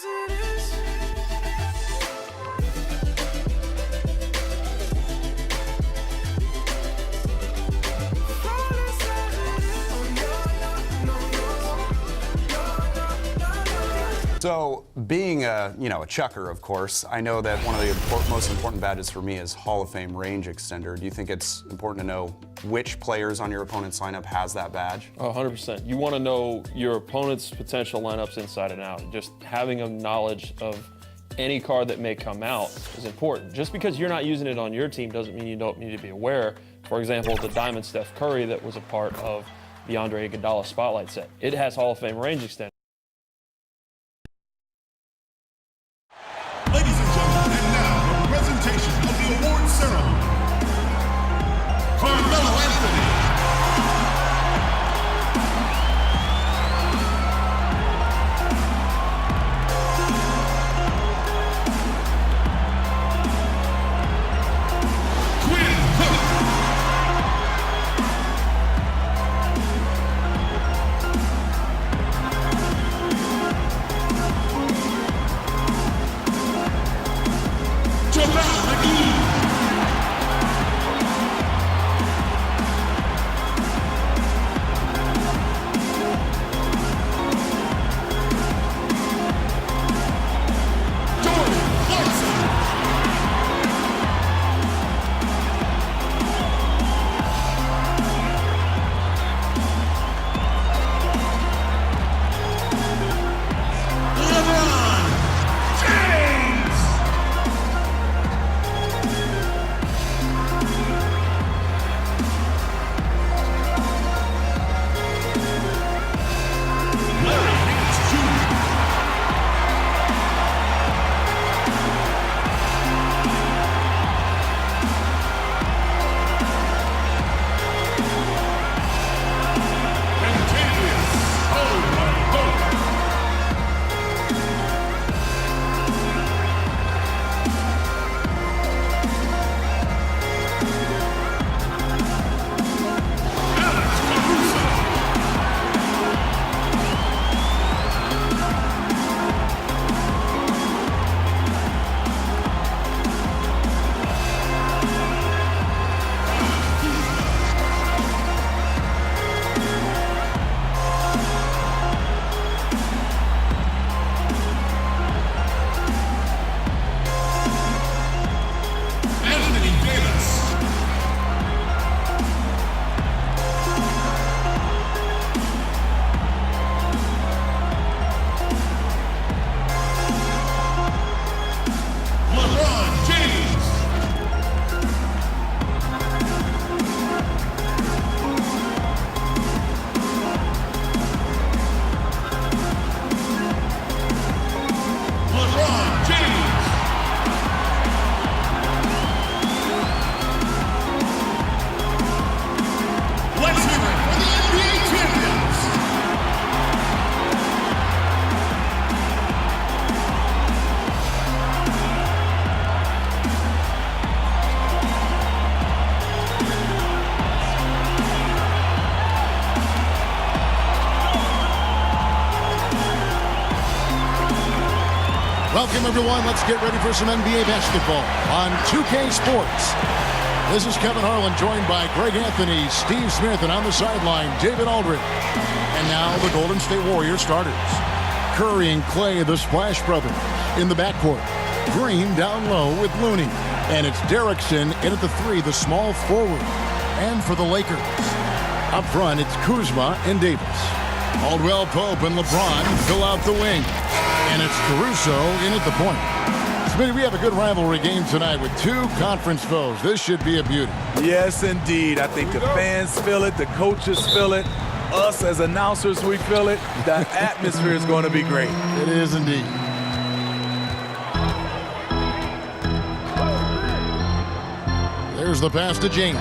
So, being a chucker, of course, I know that one of the most important badges for me is Hall of Fame range extender. Do you think it's important to know which players on your opponent's lineup has that badge? 100%. You want to know your opponent's potential lineups inside and out. Just having a knowledge of any card that may come out is important. Just because you're not using it on your team doesn't mean you don't need to be aware. For example, the Diamond Steph Curry that was a part of the Andre Iguodala Spotlight set. It has Hall of Fame range extender. Ladies and gentlemen, and now the presentation of the award ceremony. Carmelo Anthony. Welcome, everyone. Let's get ready for some NBA basketball on 2K Sports. This is Kevin Harlan, joined by Greg Anthony, Steve Smith, and on the sideline, David Aldridge. And now the Golden State Warriors starters. Curry and Clay, the Splash Brothers, in the backcourt. Green down low with Looney. And it's Derrickson in at the three, the small forward. And for the Lakers, up front, it's Kuzma and Davis. Caldwell Pope and LeBron fill out the wing. And it's Caruso in at the point. Smitty, we have a good rivalry game tonight with two conference foes. This should be a beauty. Yes, indeed. I think the fans feel it, the coaches feel it, us as announcers, we feel it. The atmosphere is going to be great. It is indeed. There's the pass to James.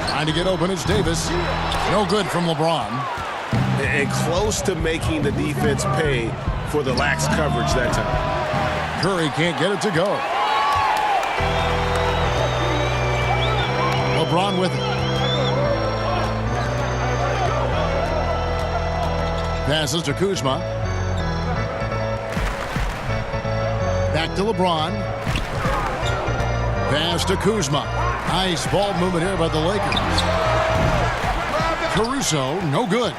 Trying to get open, it's Davis. No good from LeBron. And close to making the defense pay for the lax coverage that time. Curry can't get it to go. LeBron with it. Passes to Kuzma. Back to LeBron. Pass to Kuzma. Nice ball movement here by the Lakers. Caruso, no good.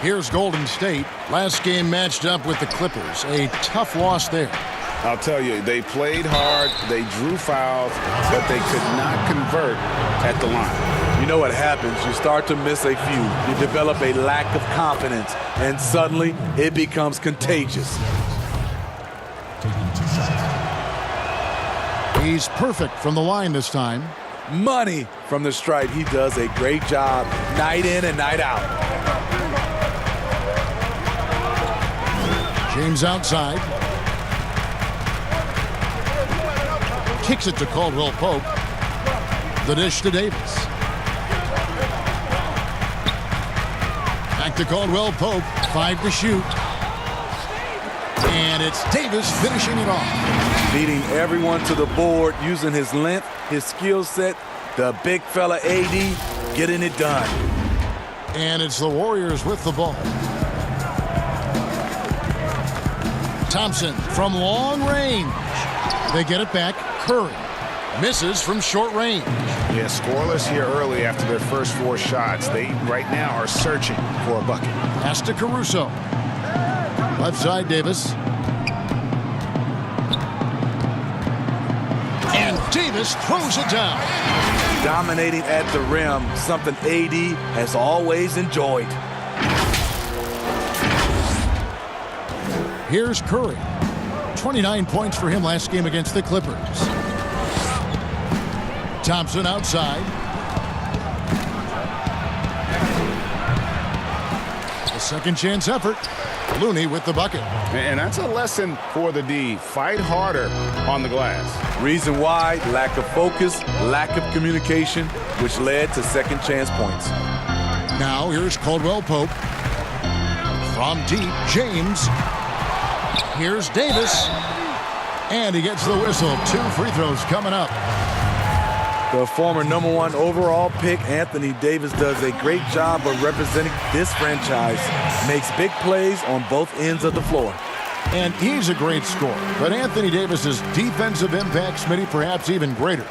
Here's Golden State. Last game matched up with the Clippers. A tough loss there. I'll tell you, they played hard, they drew fouls, but they could not convert at the line. You know what happens? You start to miss a few. You develop a lack of confidence, and suddenly it becomes contagious. He's perfect from the line this time. Money from the stripe. He does a great job night in and night out. James outside. Kicks it to Caldwell Pope. The dish to Davis. Back to Caldwell Pope. 5 to shoot. And it's Davis finishing it off. Beating everyone to the board, using his length, his skill set, the big fella AD, getting it done. And it's the Warriors with the ball. Thompson from long range. They get it back. Curry misses from short range. Yeah, scoreless here early after their first 4 shots. They right now are searching for a bucket. Pass to Caruso. Left side, Davis. And Davis throws it down. Dominating at the rim, something AD has always enjoyed. Here's Curry. 29 points for him last game against the Clippers. Thompson outside. A second chance effort. Looney with the bucket. And that's a lesson for the D. Fight harder on the glass. Reason why, lack of focus, lack of communication, which led to second chance points. Now here's Caldwell Pope. From deep, James. Here's Davis. And he gets the whistle. 2 free throws coming up. The former #1 overall pick, Anthony Davis, does a great job of representing this franchise. Makes big plays on both ends of the floor. And he's a great scorer. But Anthony Davis's defensive impact, Smitty, perhaps even greater.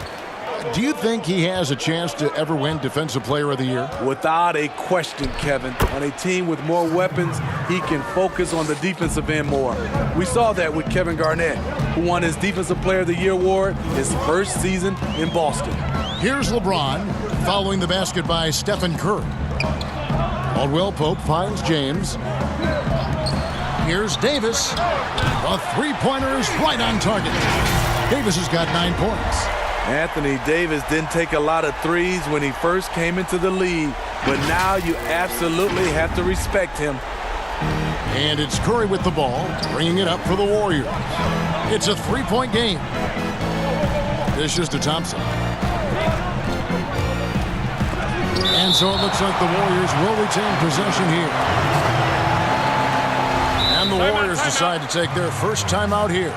Do you think he has a chance to ever win Defensive Player of the Year? Without a question, Kevin. On a team with more weapons, he can focus on the defensive end more. We saw that with Kevin Garnett, who won his Defensive Player of the Year award his first season in Boston. Here's LeBron following the basket by Stephen Curry. Caldwell Pope finds James. Here's Davis. The three-pointer is right on target. Davis has got 9 points. Anthony Davis didn't take a lot of threes when he first came into the league, but now you absolutely have to respect him. And it's Curry with the ball, bringing it up for the Warriors. It's a 3-point game. Dishes to Thompson. And so it looks like the Warriors will retain possession here. And the Warriors decide to take their first time out here.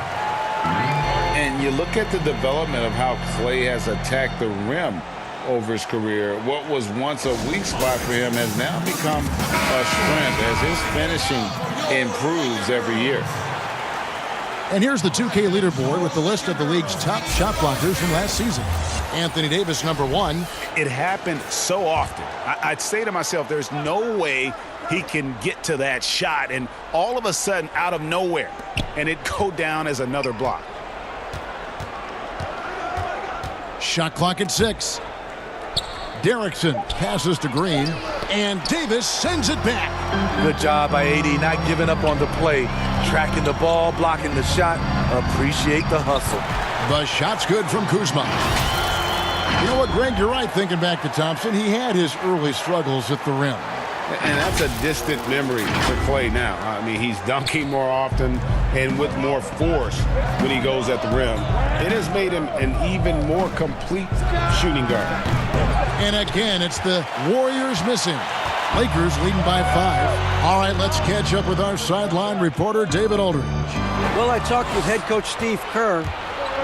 And you look at the development of how Klay has attacked the rim over his career. What was once a weak spot for him has now become a strength as his finishing improves every year. And here's the 2K leaderboard with the list of the league's top shot blockers from last season. Anthony Davis, #1. It happened so often. I'd say to myself, there's no way he can get to that shot, and all of a sudden, out of nowhere, and it go down as another block. Shot clock at 6. Derrickson passes to Green, and Davis sends it back. Good job by AD, not giving up on the play. Tracking the ball, blocking the shot. Appreciate the hustle. The shot's good from Kuzma. You know what, Greg, you're right thinking back to Thompson. He had his early struggles at the rim. And that's a distant memory for Klay now. I mean, he's dunking more often and with more force when he goes at the rim. It has made him an even more complete shooting guard. And again, it's the Warriors missing. Lakers leading by 5. All right, let's catch up with our sideline reporter, David Aldridge. Well, I talked with head coach Steve Kerr,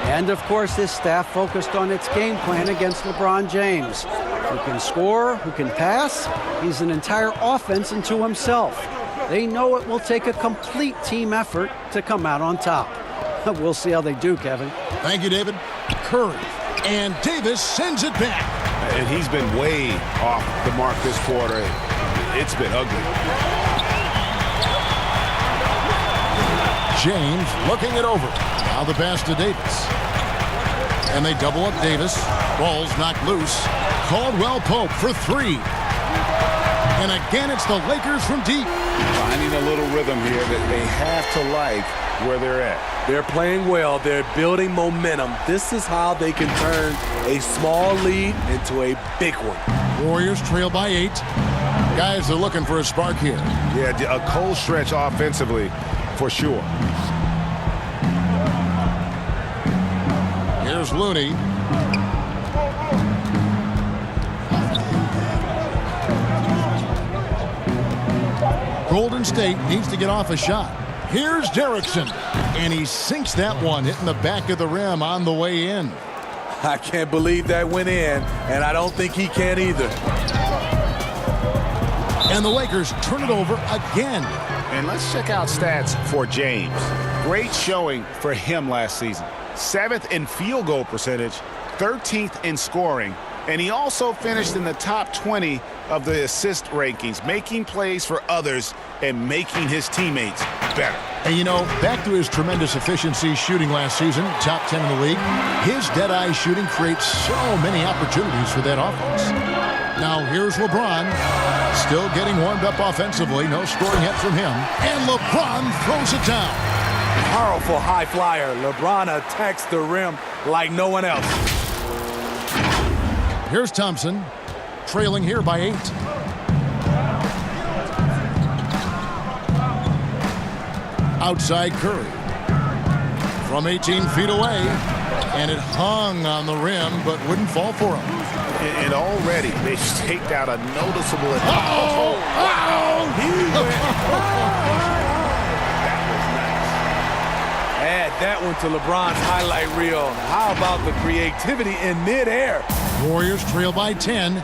and of course his staff focused on its game plan against LeBron James. Who can score, who can pass. He's an entire offense unto himself. They know it will take a complete team effort to come out on top. We'll see how they do, Kevin. Thank you, David. Curry. And Davis sends it back. And he's been way off the mark this quarter. It's been ugly. James looking it over. Now the pass to Davis. And they double up Davis. Ball's knocked loose. Caldwell Pope for three. And again, it's the Lakers from deep. Finding a little rhythm here that they have to like where they're at. They're playing well. They're building momentum. This is how they can turn a small lead into a big one. Warriors trail by 8. Guys are looking for a spark here. Yeah, a cold stretch offensively for sure. Here's Looney. Golden State needs to get off a shot. Here's Derrickson. And he sinks that one, hitting the back of the rim on the way in. I can't believe that went in, and I don't think he can either. And the Lakers turn it over again. And let's check out stats for James. Great showing for him last season. 7th in field goal percentage, 13th in scoring, and he also finished in the top 20 of the assist rankings, making plays for others and making his teammates better. And you know, back to his tremendous efficiency shooting last season, top 10 in the league, his dead-eye shooting creates so many opportunities for that offense. Now here's LeBron, still getting warmed up offensively, no scoring hit from him, and LeBron throws it down. Powerful high flyer. LeBron attacks the rim like no one else. Here's Thompson, trailing here by 8. Outside Curry. From 18 feet away. And it hung on the rim, but wouldn't fall for him. And already they've staked out a noticeable advantage. He went. Add that one to LeBron's highlight reel. How about the creativity in midair? Warriors trail by 10.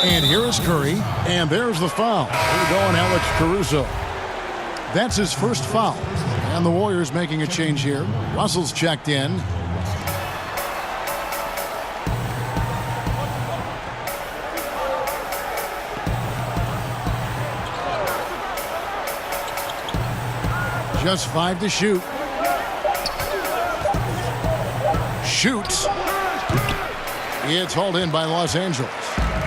And here is Curry. And there's the foul. Here going Alex Caruso. That's his first foul. And the Warriors making a change here. Russell's checked in. Just 5 to shoot. Shoots. It's hauled in by Los Angeles.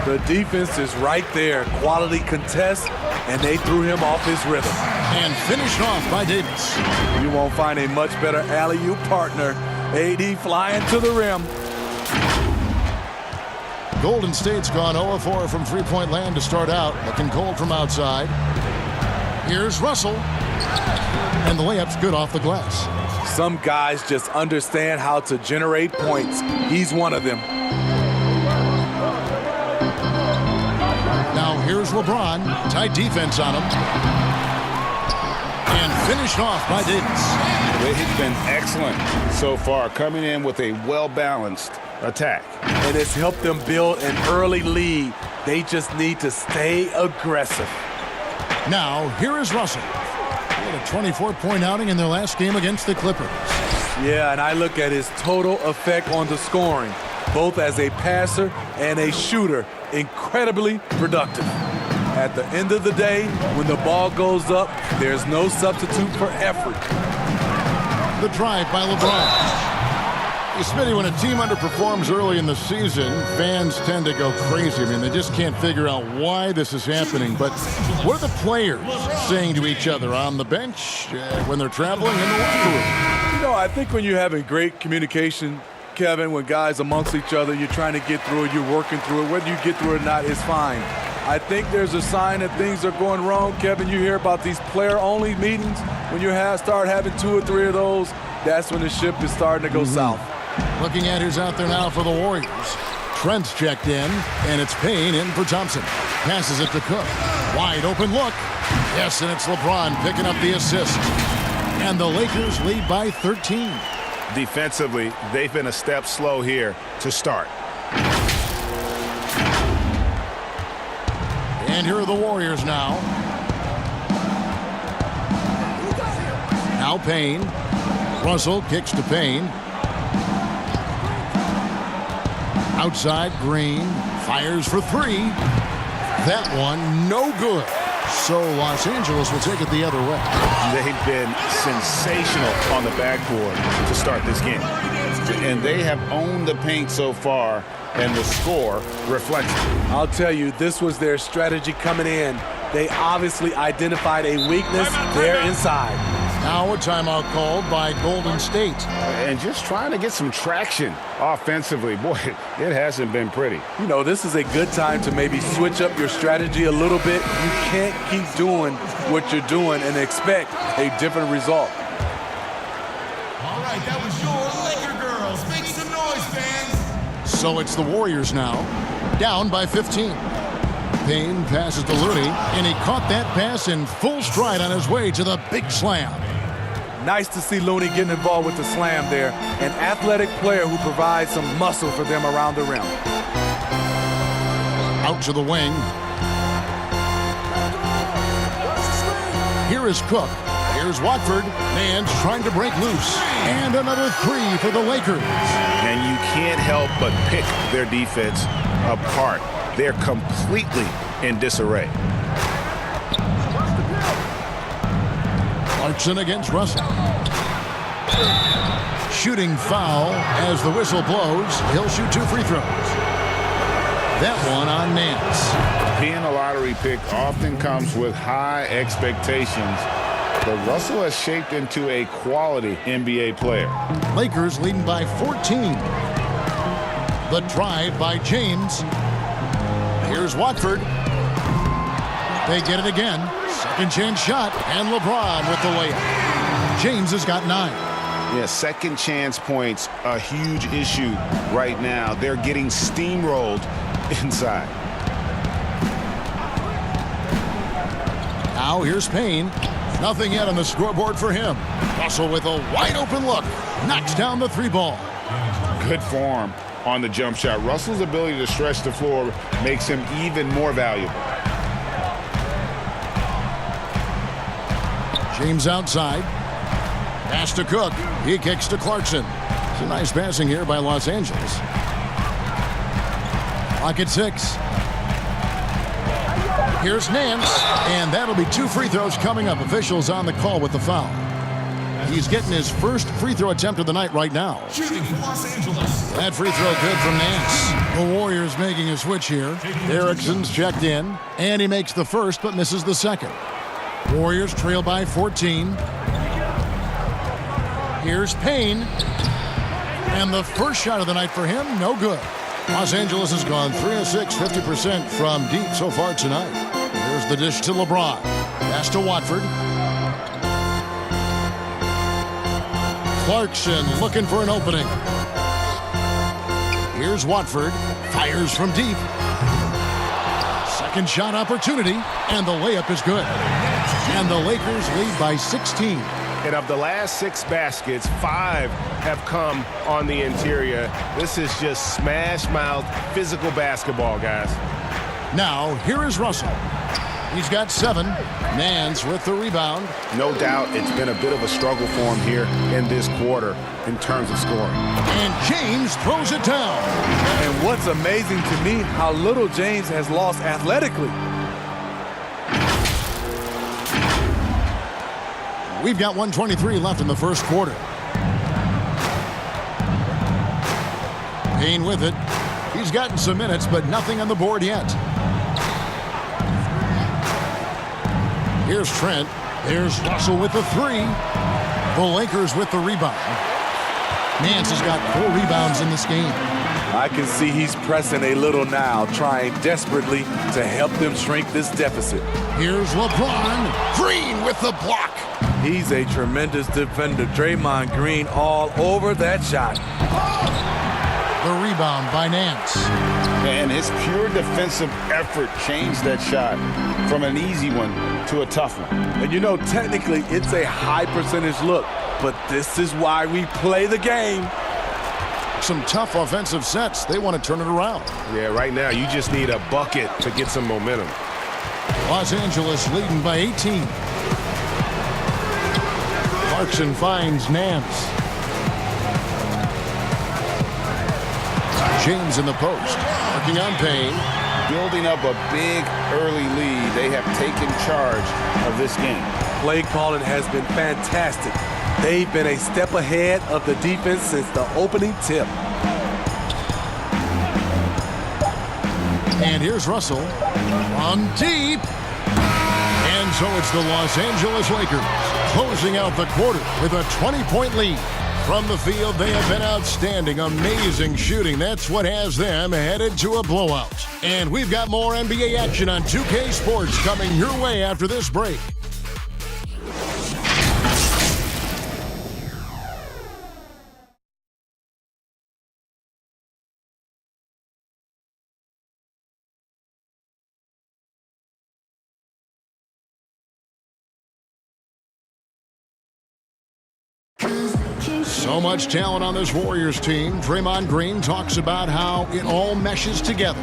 The defense is right there. Quality contest, and they threw him off his rhythm. And finished off by Davis. You won't find a much better alley-oop partner. AD flying to the rim. Golden State's gone 0-4 from three-point land to start out. Looking cold from outside. Here's Russell. And the layup's good off the glass. Some guys just understand how to generate points. He's one of them. Now here's LeBron. Tight defense on him. And finished off by Davis. They've been excellent so far, coming in with a well-balanced attack. And it's helped them build an early lead. They just need to stay aggressive. Now here is Russell. He had a 24-point outing in their last game against the Clippers. Yeah, and I look at his total effect on the scoring, both as a passer and a shooter. Incredibly productive. At the end of the day, when the ball goes up, there's no substitute for effort. The drive by LeBron. Smitty, when a team underperforms early in the season, fans tend to go crazy. I mean, they just can't figure out why this is happening. But what are the players saying to each other on the bench when they're traveling in the locker room? You know, I think when you're having great communication, Kevin, when guys amongst each other, you're trying to get through it, you're working through it. Whether you get through it or not is fine. I think there's a sign that things are going wrong. Kevin, you hear about these player-only meetings. When you start having 2 or 3 of those, that's when the ship is starting to go south. Looking at who's out there now for the Warriors. Trent's checked in, and it's Payne in for Thompson. Passes it to Cook. Wide open look. Yes, and it's LeBron picking up the assist. And the Lakers lead by 13. Defensively, they've been a step slow here to start. And here are the Warriors now. Now Payne. Russell kicks to Payne. Outside, Green fires for three. That one, no good. So Los Angeles will take it the other way. They've been sensational on the backboard to start this game. And they have owned the paint so far, and the score reflects it. I'll tell you, this was their strategy coming in. They obviously identified a weakness there inside. Now a timeout called by Golden State. And just trying to get some traction offensively. Boy, it hasn't been pretty. You know, this is a good time to maybe switch up your strategy a little bit. You can't keep doing what you're doing and expect a different result. All right, that was your Laker girls. Make some noise, fans. So it's the Warriors now, down by 15. Payne passes to Looney, and he caught that pass in full stride on his way to the big slam. Nice to see Looney getting involved with the slam there. An athletic player who provides some muscle for them around the rim. Out to the wing. Here is Cook. Here's Watford. Man's trying to break loose. And another three for the Lakers. And you can't help but pick their defense apart. They're completely in disarray. Clarkson against Russell. Shooting foul as the whistle blows. He'll shoot 2 free throws. That one on Nance. Being a lottery pick often comes with high expectations, but Russell has shaped into a quality NBA player. Lakers leading by 14. The drive by James. Here's Watford. They get it again. Second chance shot, and LeBron with the layup. James has got 9. Yeah, second chance points, a huge issue right now. They're getting steamrolled inside. Now here's Payne. Nothing yet on the scoreboard for him. Russell with a wide open look. Knocks down the 3 ball. Good form on the jump shot. Russell's ability to stretch the floor makes him even more valuable. James outside. Pass to Cook. He kicks to Clarkson. It's a nice passing here by Los Angeles. Clock at 6. Here's Nance. And that'll be 2 free throws coming up. Officials on the call with the foul. He's getting his first free throw attempt of the night right now. Shooting for Los Angeles. That free throw good from Nance. The Warriors making a switch here. Erickson's checked in. And he makes the first but misses the second. Warriors trail by 14. Here's Payne. And the first shot of the night for him, no good. Los Angeles has gone 3 of 6, 50% from deep so far tonight. Here's the dish to LeBron. Pass to Watford. Clarkson looking for an opening. Here's Watford. Fires from deep. Second shot opportunity, and the layup is good. And the Lakers lead by 16. And of the last 6 baskets, 5 have come on the interior. This is just smash-mouth physical basketball, guys. Now, here is Russell. He's got 7. Nance with the rebound. No doubt it's been a bit of a struggle for him here in this quarter in terms of scoring. And James throws it down. And what's amazing to me, how little James has lost athletically. We've got 1:23 left in the first quarter. Payne with it. He's gotten some minutes, but nothing on the board yet. Here's Trent. There's Russell with the 3. The Lakers with the rebound. Nance has got 4 rebounds in this game. I can see he's pressing a little now, trying desperately to help them shrink this deficit. Here's LeBron. Green with the block. He's a tremendous defender. Draymond Green all over that shot. The rebound by Nance. And his pure defensive effort changed that shot from an easy one to a tough one. And you know, technically, it's a high percentage look, but this is why we play the game. Some tough offensive sets. They want to turn it around. Yeah, right now you just need a bucket to get some momentum. Los Angeles leading by 18. Clarkson finds Nance. James in the post, working on Payne. Building up a big early lead, they have taken charge of this game. Play calling has been fantastic. They've been a step ahead of the defense since the opening tip. And here's Russell from deep. And so it's the Los Angeles Lakers closing out the quarter with a 20-point lead. From the field, they have been outstanding. Amazing shooting. That's what has them headed to a blowout. And we've got more NBA action on 2K Sports coming your way after this break. So much talent on this Warriors team. Draymond Green talks about how it all meshes together.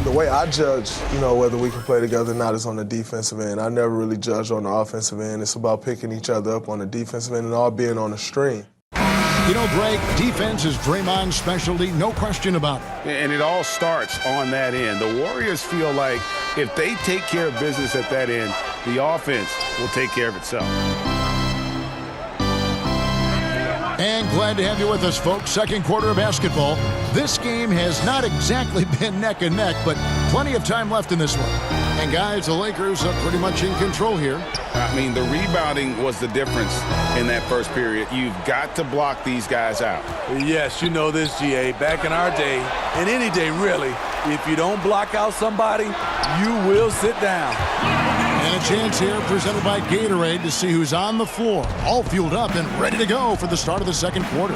The way I judge, whether we can play together or not is on the defensive end. I never really judge on the offensive end. It's about picking each other up on the defensive end and all being on the stream. Greg, defense is Draymond's specialty, no question about it. And it all starts on that end. The Warriors feel like if they take care of business at that end, the offense will take care of itself. And glad to have you with us, folks. Second quarter of basketball. This game has not exactly been neck and neck, but plenty of time left in this one. And guys, the Lakers are pretty much in control here. I mean, the rebounding was the difference in that first period. You've got to block these guys out. Yes, you know this, GA. Back in our day, and any day really, if you don't block out somebody, you will sit down. And a chance here presented by Gatorade to see who's on the floor, all fueled up and ready to go for the start of the second quarter.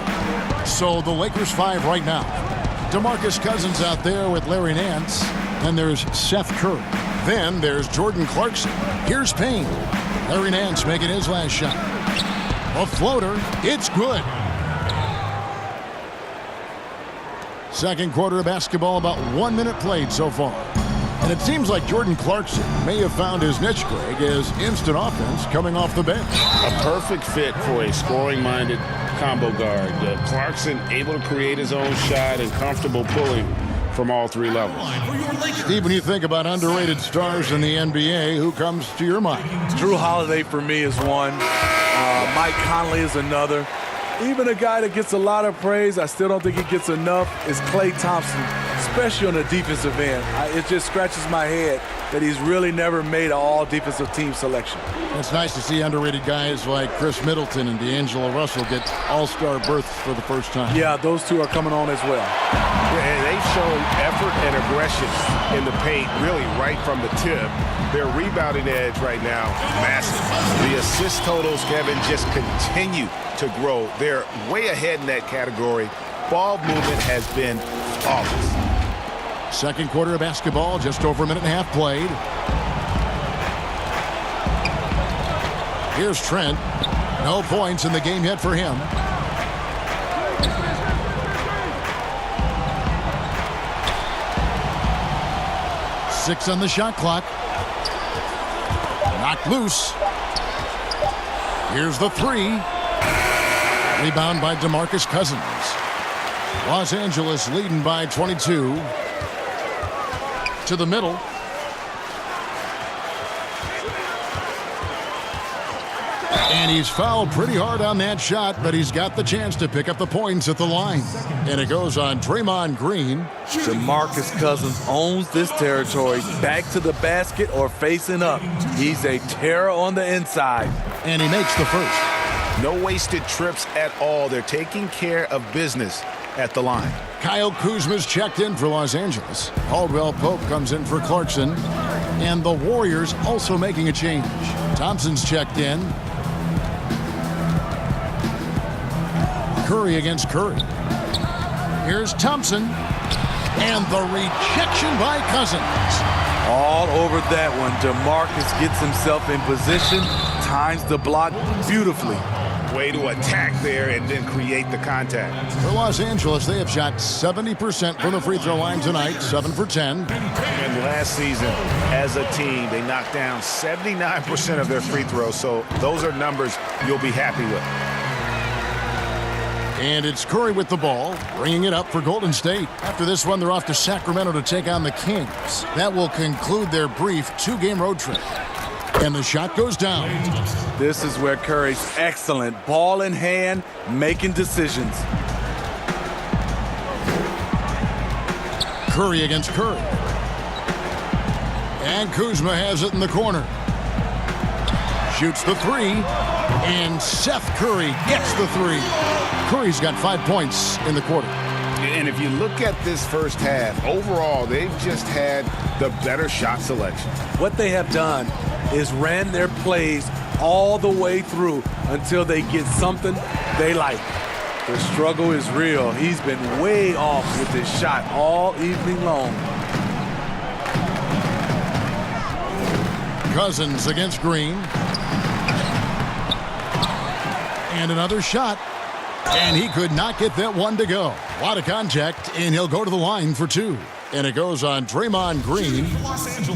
So the Lakers 5 right now. DeMarcus Cousins out there with Larry Nance. Then there's Seth Curry. Then there's Jordan Clarkson. Here's Payne. Larry Nance making his last shot. A floater. It's good. Second quarter of basketball, about 1 minute played so far. And it seems like Jordan Clarkson may have found his niche, Greg, as instant offense coming off the bench. A perfect fit for a scoring-minded combo guard. Clarkson able to create his own shot and comfortable pulling from all three levels. Steve, when you think about underrated stars in the NBA, who comes to your mind? Drew Holiday for me is one. Mike Conley is another. Even a guy that gets a lot of praise, I still don't think he gets enough, is Klay Thompson, especially on the defensive end. It just scratches my head that he's really never made an all-defensive team selection. It's nice to see underrated guys like Chris Middleton and D'Angelo Russell get all-star berths for the first time. Yeah, those two are coming on as well. And they've shown effort and aggression in the paint, really right from the tip. Their rebounding edge right now, massive. The assist totals, Kevin, just continue to grow. They're way ahead in that category. Ball movement has been flawless. Second quarter of basketball, just over a minute and a half played. Here's Trent. No points in the game yet for him. Six on the shot clock. Knocked loose. Here's the three. Rebound by DeMarcus Cousins. Los Angeles leading by 22. To the middle. And he's fouled pretty hard on that shot, but he's got the chance to pick up the points at the line. And it goes on Draymond Green. DeMarcus Cousins owns this territory. Back to the basket or facing up. He's a terror on the inside. And he makes the first. No wasted trips at all. They're taking care of business at the line. Kyle Kuzma's checked in for Los Angeles. Caldwell Pope comes in for Clarkson. And the Warriors also making a change. Thompson's checked in. Curry against Curry. Here's Thompson. And the rejection by Cousins. All over that one. DeMarcus gets himself in position. Times the block beautifully. Way to attack there and then create the contact. For Los Angeles, they have shot 70% from the free throw line tonight, 7 for 10. And last season, as a team, they knocked down 79% of their free throws, so those are numbers you'll be happy with. And it's Curry with the ball, bringing it up for Golden State. After this one, they're off to Sacramento to take on the Kings. That will conclude their brief 2-game road trip. And the shot goes down. This is where Curry's excellent, ball in hand, making decisions. Curry against Curry. And Kuzma has it in the corner. Shoots the three. And Seth Curry gets the three. Curry's got 5 points in the quarter. And if you look at this first half, overall, they've just had the better shot selection. What they have done is ran their plays all the way through until they get something they like. The struggle is real. He's been way off with his shot all evening long. Cousins against Green. And another shot. And he could not get that one to go. A lot of contact, and he'll go to the line for 2. And it goes on Draymond Green.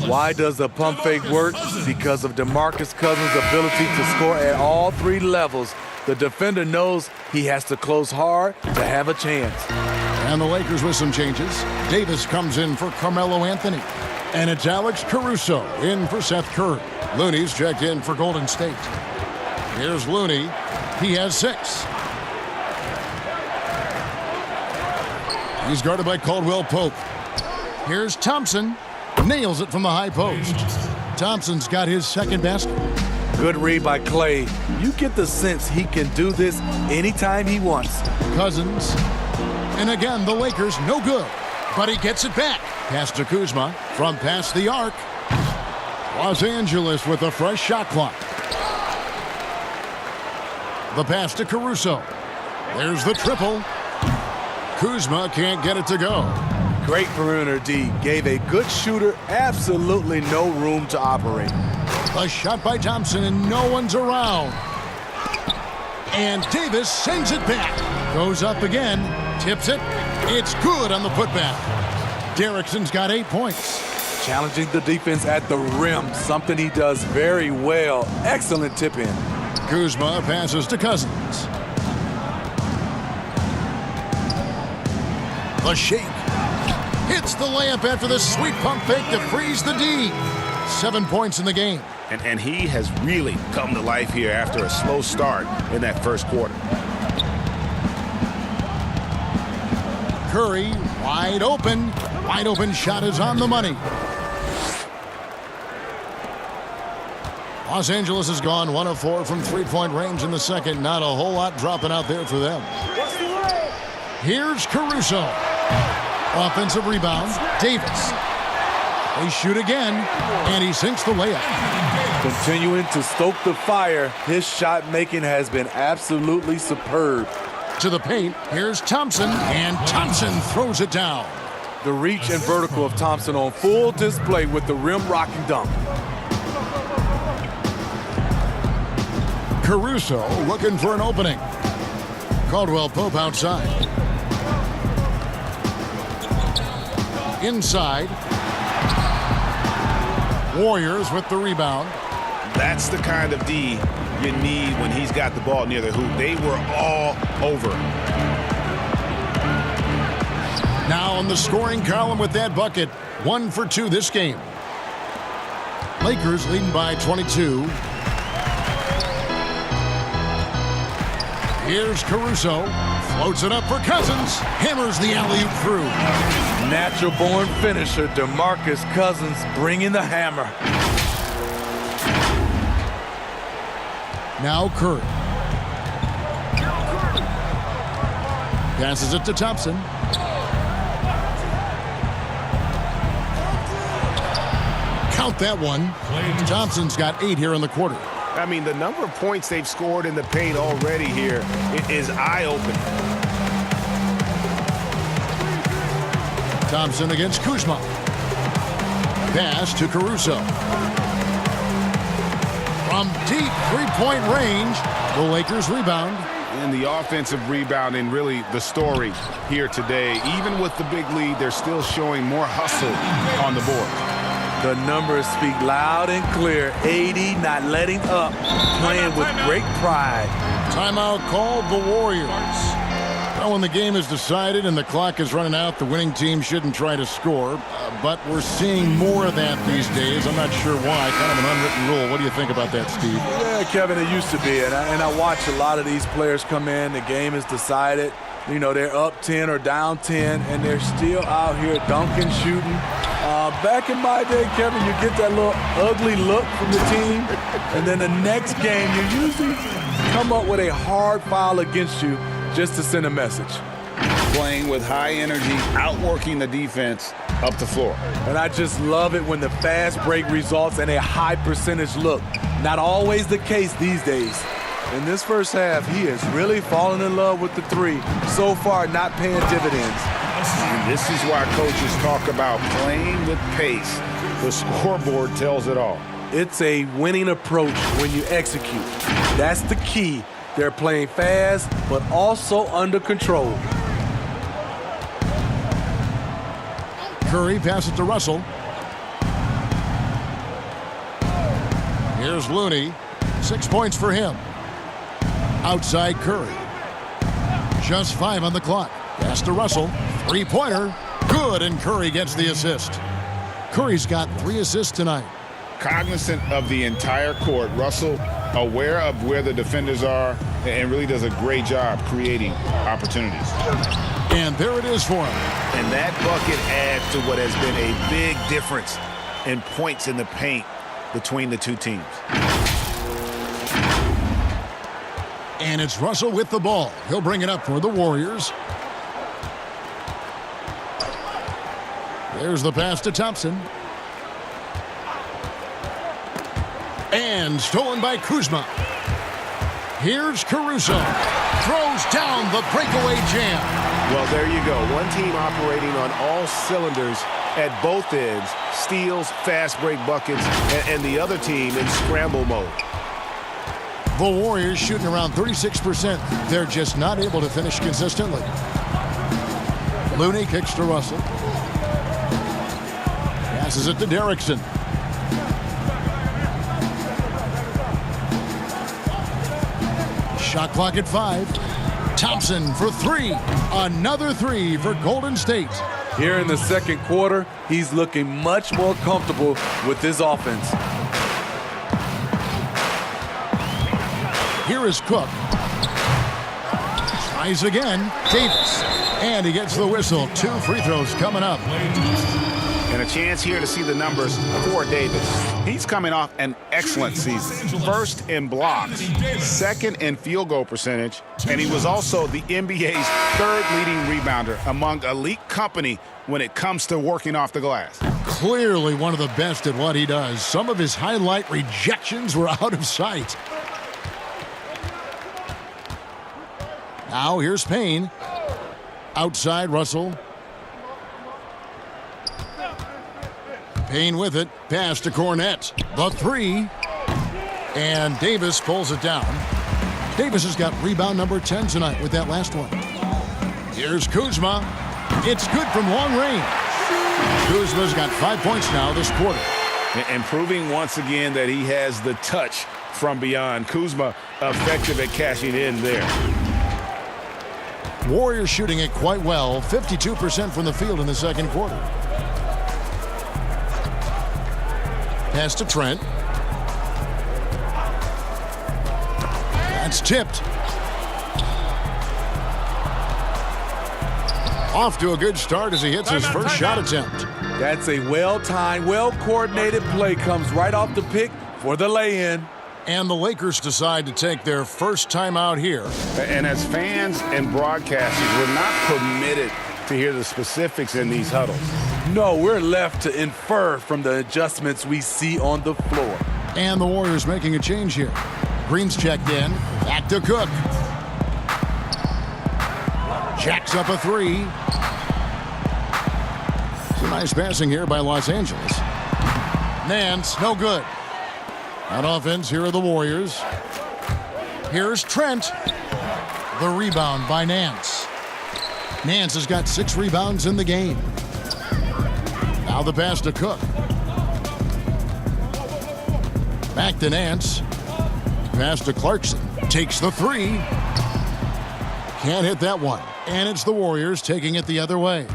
Why does the pump fake work? Because of DeMarcus Cousins' ability to score at all 3 levels. The defender knows he has to close hard to have a chance. And the Lakers with some changes. Davis comes in for Carmelo Anthony. And it's Alex Caruso in for Seth Curry. Looney's checked in for Golden State. Here's Looney. He has 6. He's guarded by Caldwell Pope. Here's Thompson. Nails it from the high post. Thompson's got his second basket. Good read by Clay. You get the sense he can do this anytime he wants. Cousins. And again, the Lakers no good. But he gets it back. Pass to Kuzma from past the arc. Los Angeles with a fresh shot clock. The pass to Caruso. There's the triple. Kuzma can't get it to go. Great perimeter D. Gave a good shooter absolutely no room to operate. A shot by Thompson and no one's around. And Davis sends it back. Goes up again. Tips it. It's good on the putback. Derrickson's got 8 points. Challenging the defense at the rim. Something he does very well. Excellent tip in. Kuzma passes to Cousins. The shake. Hits the layup after the sweet pump fake to freeze the D. 7 points in the game. And he has really come to life here after a slow start in that first quarter. Curry wide open. Wide open shot is on the money. Los Angeles has gone 1 of 4 from 3-point range in the second. Not a whole lot dropping out there for them. Here's Caruso. Offensive rebound, Davis. They shoot again, and he sinks the layup. Continuing to stoke the fire, his shot making has been absolutely superb. To the paint, here's Thompson, and Thompson throws it down. The reach and vertical of Thompson on full display with the rim rocking dunk. Caruso looking for an opening. Caldwell Pope outside. Inside. Warriors with the rebound. That's the kind of D you need when he's got the ball near the hoop. They were all over. Now on the scoring column with that bucket. 1 for 2 this game. Lakers leading by 22. Here's Caruso. Floats it up for Cousins. Hammers the alley-oop through. Natural-born finisher DeMarcus Cousins bringing the hammer. Now Curry. Passes it to Thompson. Count that one. Thompson's got 8 here in the quarter. I mean, the number of points they've scored in the paint already here is eye-opening. Thompson against Kuzma. Pass to Caruso. From From deep three-point range, the Lakers rebound. And the offensive rebounding, really the story here today. Even with the big lead, they're still showing more hustle on the board. The numbers speak loud and clear. 80 not letting up, playing with great pride. Timeout called the Warriors. Well, when the game is decided and the clock is running out, the winning team shouldn't try to score. But we're seeing more of that these days. I'm not sure why. Kind of an unwritten rule. What do you think about that, Steve? Yeah, Kevin, it used to be. And I watch a lot of these players come in. The game is decided. You know, they're up 10 or down 10, and they're still out here dunking, shooting. Back in my day, Kevin, you get that little ugly look from the team, and then the next game, you usually come up with a hard foul against you just to send a message. Playing with high energy, outworking the defense up the floor. And I just love it when the fast break results in a high percentage look. Not always the case these days. In this first half, he is really falling in love with the three. So far, not paying dividends. And this is why coaches talk about playing with pace. The scoreboard tells it all. It's a winning approach when you execute. That's the key. They're playing fast, but also under control. Curry passes to Russell. Here's Looney. 6 points for him. Outside Curry. Just 5 on the clock. Pass to Russell. Three-pointer. Good, and Curry gets the assist. Curry's got 3 assists tonight. Cognizant of the entire court, Russell aware of where the defenders are and really does a great job creating opportunities. And there it is for him. And that bucket adds to what has been a big difference in points in the paint between the two teams. And it's Russell with the ball. He'll bring it up for the Warriors. There's the pass to Thompson. And stolen by Kuzma. Here's Caruso. Throws down the breakaway jam. Well, there you go. One team operating on all cylinders at both ends. Steals, fast break buckets, and the other team in scramble mode. The Warriors shooting around 36%. They're just not able to finish consistently. Looney kicks to Russell. Passes it to Derrickson. Shot clock at 5. Thompson for 3. Another 3 for Golden State. Here in the second quarter, he's looking much more comfortable with his offense. Here is Cook. Tries again. Davis. And he gets the whistle. 2 free throws coming up. And a chance here to see the numbers for Davis. He's coming off an excellent season. First in blocks, second in field goal percentage, and he was also the NBA's 3rd leading rebounder among elite company when it comes to working off the glass. Clearly one of the best at what he does. Some of his highlight rejections were out of sight. Now here's Payne. Outside Russell. Payne with it. Pass to Cornette. The 3. And Davis pulls it down. Davis has got rebound number 10 tonight with that last one. Here's Kuzma. It's good from long range. Kuzma's got 5 points now this quarter. And proving once again that he has the touch from beyond. Kuzma effective at cashing in there. Warriors shooting it quite well. 52% from the field in the second quarter. Pass to Trent. That's tipped. Off to a good start as he hits his first shot attempt. That's a well-timed, well-coordinated play. Comes right off the pick for the lay-in. And the Lakers decide to take their first time out here. And as fans and broadcasters, we're not permitted to hear the specifics in these huddles. No, we're left to infer from the adjustments we see on the floor. And the Warriors making a change here. Green's checked in. Back to Cook. Jacks up a 3. Some nice passing here by Los Angeles. Nance, no good. On offense, here are the Warriors. Here's Trent. The rebound by Nance. Nance has got 6 rebounds in the game. Now the pass to Cook. Back to Nance. Pass to Clarkson. Takes the 3. Can't hit that one. And it's the Warriors taking it the other way.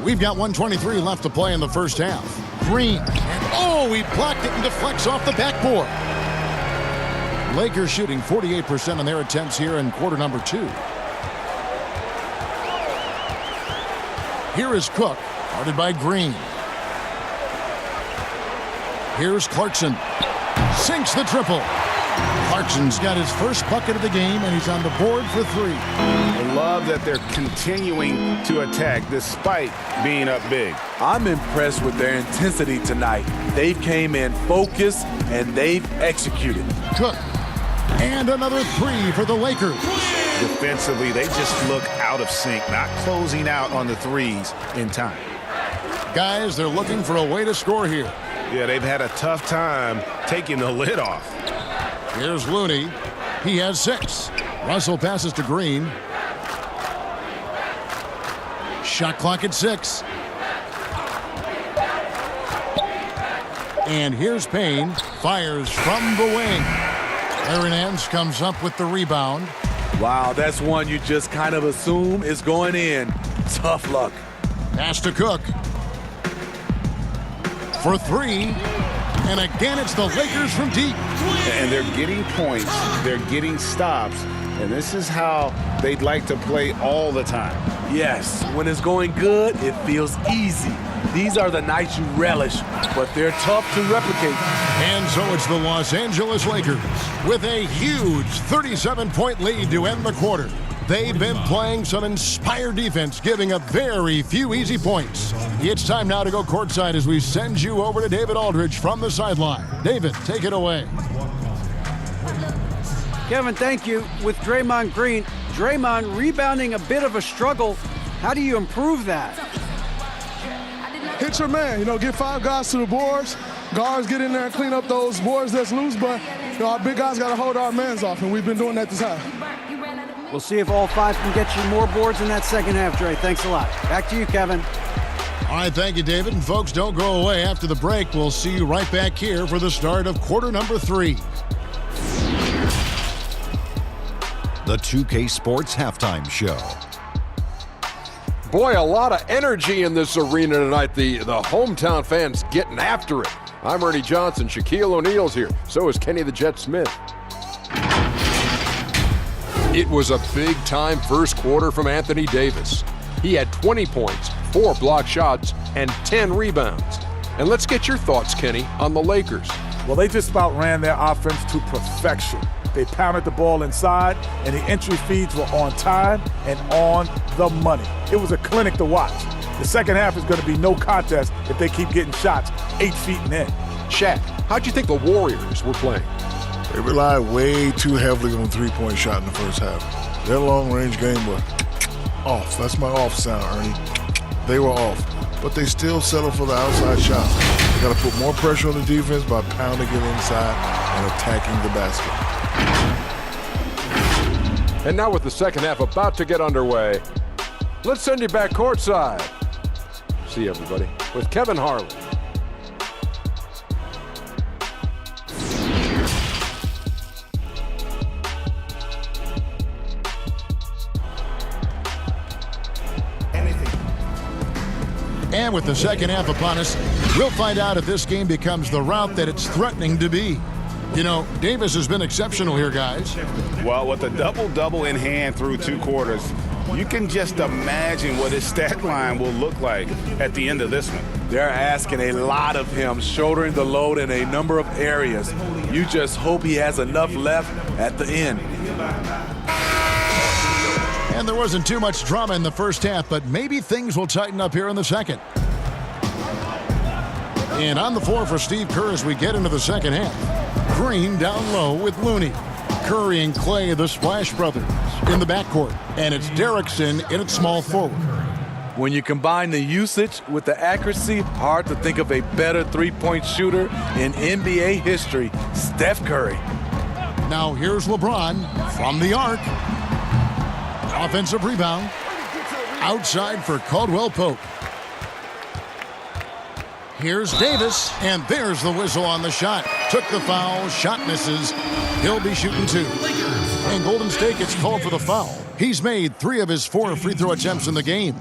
We've got 1:23 left to play in the first half. Green. And he blocked it and deflects off the backboard. Lakers shooting 48% on their attempts here in quarter number 2. Here is Cook, guarded by Green. Here's Clarkson. Sinks the triple. Clarkson's got his first bucket of the game, and he's on the board for 3. I love that they're continuing to attack despite being up big. I'm impressed with their intensity tonight. They've came in focused, and they've executed. Cook. And another 3 for the Lakers. Defensively, they just look out of sync, not closing out on the threes in time. Guys, they're looking for a way to score here. Yeah, they've had a tough time taking the lid off. Here's Looney. He has 6. Russell passes to Green. Shot clock at 6. And here's Payne. Fires from the wing. Aaron Nance comes up with the rebound. Wow, that's one you just kind of assume is going in. Tough luck. Pass to Cook. For 3. And again, it's the Lakers from deep. And they're getting points, they're getting stops, and this is how they'd like to play all the time. Yes, when it's going good, it feels easy. These are the nights you relish, but they're tough to replicate. And so it's the Los Angeles Lakers with a huge 37-point lead to end the quarter. They've been playing some inspired defense, giving up very few easy points. It's time now to go courtside as we send you over to David Aldridge from the sideline. David, take it away. Kevin, thank you. With Draymond Green, Draymond rebounding a bit of a struggle. How do you improve that? Hit your man, get 5 guys to the boards. Guards get in there and clean up those boards that's loose, but our big guys got to hold our mans off, and we've been doing that this half. We'll see if all 5 can get you more boards in that second half, Dre. Thanks a lot. Back to you, Kevin. All right, thank you, David. And folks, don't go away. After the break, we'll see you right back here for the start of quarter number 3. The 2K Sports Halftime Show. Boy, a lot of energy in this arena tonight. The hometown fans getting after it. I'm Ernie Johnson. Shaquille O'Neal's here. So is Kenny the Jet Smith. It was a big-time first quarter from Anthony Davis. He had 20 points, 4 blocked shots, and 10 rebounds. And let's get your thoughts, Kenny, on the Lakers. Well, they just about ran their offense to perfection. They pounded the ball inside, and the entry feeds were on time and on the money. It was a clinic to watch. The second half is going to be no contest if they keep getting shots 8 feet and in. Shaq, how'd you think the Warriors were playing? They relied way too heavily on the three-point shot in the first half. Their long-range game was off. That's my off sound, Ernie. They were off, but they still settled for the outside shot. They got to put more pressure on the defense by pounding it inside and attacking the basket. And now with the second half about to get underway, let's send you back courtside. See everybody with Kevin Harlan. And with the second half upon us, we'll find out if this game becomes the route that it's threatening to be. Davis has been exceptional here, guys. Well, with a double-double in hand through 2 quarters, you can just imagine what his stat line will look like at the end of this one. They're asking a lot of him, shouldering the load in a number of areas. You just hope he has enough left at the end. And there wasn't too much drama in the first half, but maybe things will tighten up here in the second. And on the floor for Steve Kerr as we get into the second half. Green down low with Looney. Curry and Clay, the Splash Brothers, in the backcourt. And it's Derrickson in at small forward. When you combine the usage with the accuracy, hard to think of a better three-point shooter in NBA history, Steph Curry. Now here's LeBron from the arc. Offensive rebound. Outside for Caldwell Pope. Here's Davis, and there's the whistle on the shot. Took the foul, shot misses. He'll be shooting 2. And Golden State gets called for the foul. He's made 3 of his 4 free throw attempts in the game.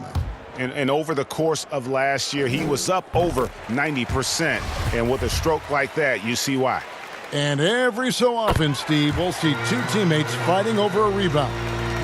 And over the course of last year, he was up over 90%. And with a stroke like that, you see why. And every so often, Steve, we'll see 2 teammates fighting over a rebound.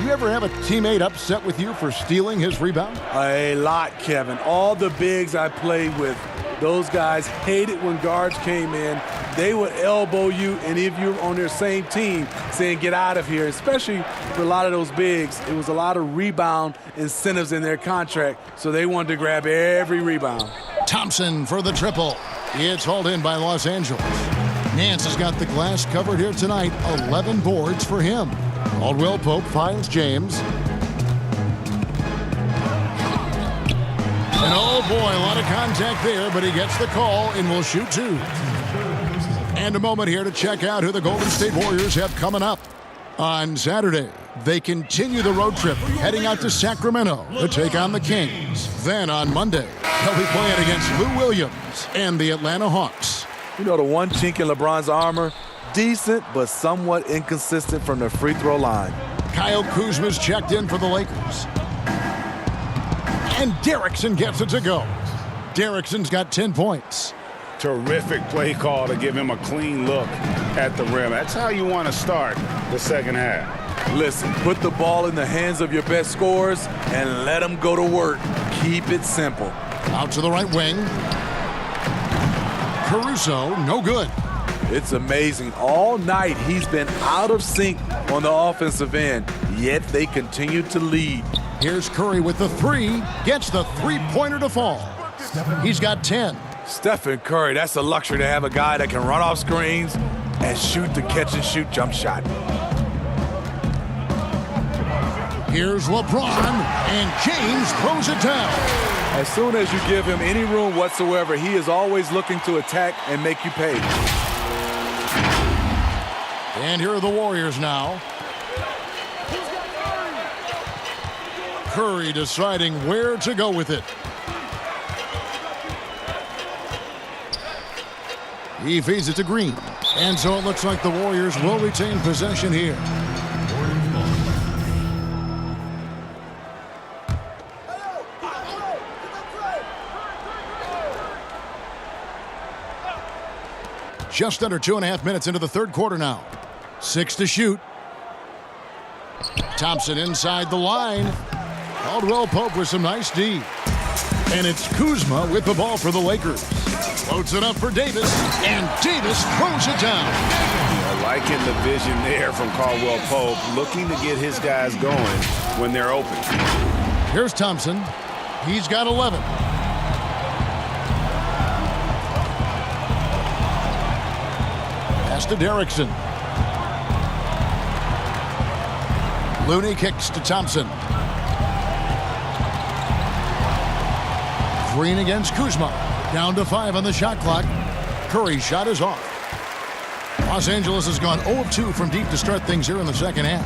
You ever have a teammate upset with you for stealing his rebound? A lot, Kevin. All the bigs I played with, those guys hated when guards came in. They would elbow you, and if you're on their same team, saying, get out of here, especially for a lot of those bigs. It was a lot of rebound incentives in their contract, so they wanted to grab every rebound. Thompson for the triple. It's hauled in by Los Angeles. Nance has got the glass covered here tonight. 11 boards for him. Caldwell Pope finds James. And oh boy, a lot of contact there, but he gets the call and will shoot 2. And a moment here to check out who the Golden State Warriors have coming up. On Saturday, they continue the road trip, heading out to Sacramento to take on the Kings. Then on Monday, they'll be playing against Lou Williams and the Atlanta Hawks. You know, the one chink in LeBron's armor, decent but somewhat inconsistent from the free throw line. Kyle Kuzma's checked in for the Lakers. And Derrickson gets it to go. Derrickson's got 10 points. Terrific play call to give him a clean look at the rim. That's how you want to start the second half. Listen, put the ball in the hands of your best scorers and let them go to work. Keep it simple. Out to the right wing. Caruso, no good. It's amazing. All night he's been out of sync on the offensive end, yet they continue to lead. Here's Curry with the 3. Gets the three-pointer to fall. He's got 10. Stephen Curry, that's a luxury to have a guy that can run off screens and shoot the catch-and-shoot jump shot. Here's LeBron, and James throws it down. As soon as you give him any room whatsoever, he is always looking to attack and make you pay. And here are the Warriors now. Curry deciding where to go with it. He feeds it to Green. And so it looks like the Warriors will retain possession here. Just under 2.5 minutes into the third quarter now. 6 to shoot. Thompson inside the line. Caldwell Pope with some nice D. And it's Kuzma with the ball for the Lakers. Floats it up for Davis, and Davis throws it down. Liking the vision there from Caldwell Pope, looking to get his guys going when they're open. Here's Thompson. He's got 11. Pass to Derrickson. Looney kicks to Thompson. Green against Kuzma. Down to 5 on the shot clock. Curry's shot is off. Los Angeles has gone 0 of 2 from deep to start things here in the second half.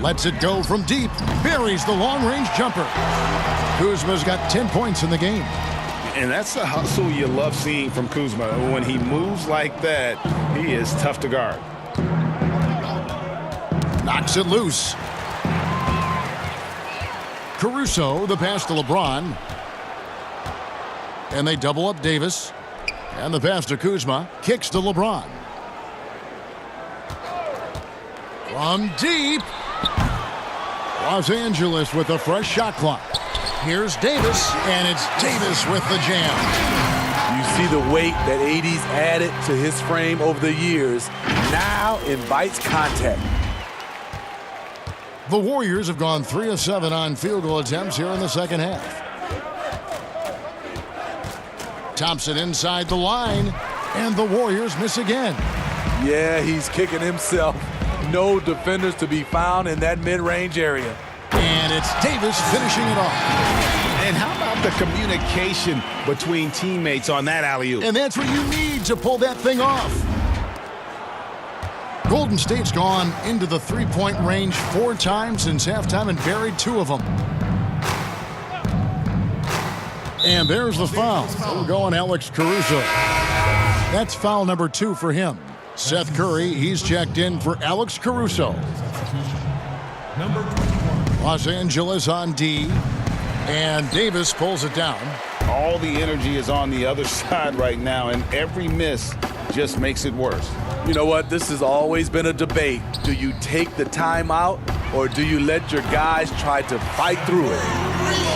Lets it go from deep. Buries the long-range jumper. Kuzma's got 10 points in the game. And that's the hustle you love seeing from Kuzma. When he moves like that, he is tough to guard. Knocks it loose. Caruso, the pass to LeBron. And they double up Davis. And the pass to Kuzma. Kicks to LeBron. From deep. Los Angeles with a fresh shot clock. Here's Davis, and it's Davis with the jam. You see the weight that AD's added to his frame over the years. Now invites contact. The Warriors have gone 3 of 7 on field goal attempts here in the second half. Thompson inside the line, and the Warriors miss again. Yeah, he's kicking himself. No defenders to be found in that mid-range area. And it's Davis finishing it off. And how about the communication between teammates on that alley-oop? And that's what you need to pull that thing off. Golden State's gone into the three-point range 4 times since halftime and buried 2 of them. And there's the foul. We're going Alex Caruso. That's foul number 2 for him. Seth Curry, he's checked in for Alex Caruso. Number 21. Los Angeles on D. And Davis pulls it down. All the energy is on the other side right now, and every miss just makes it worse. You know what? This has always been a debate. Do you take the timeout or do you let your guys try to fight through it?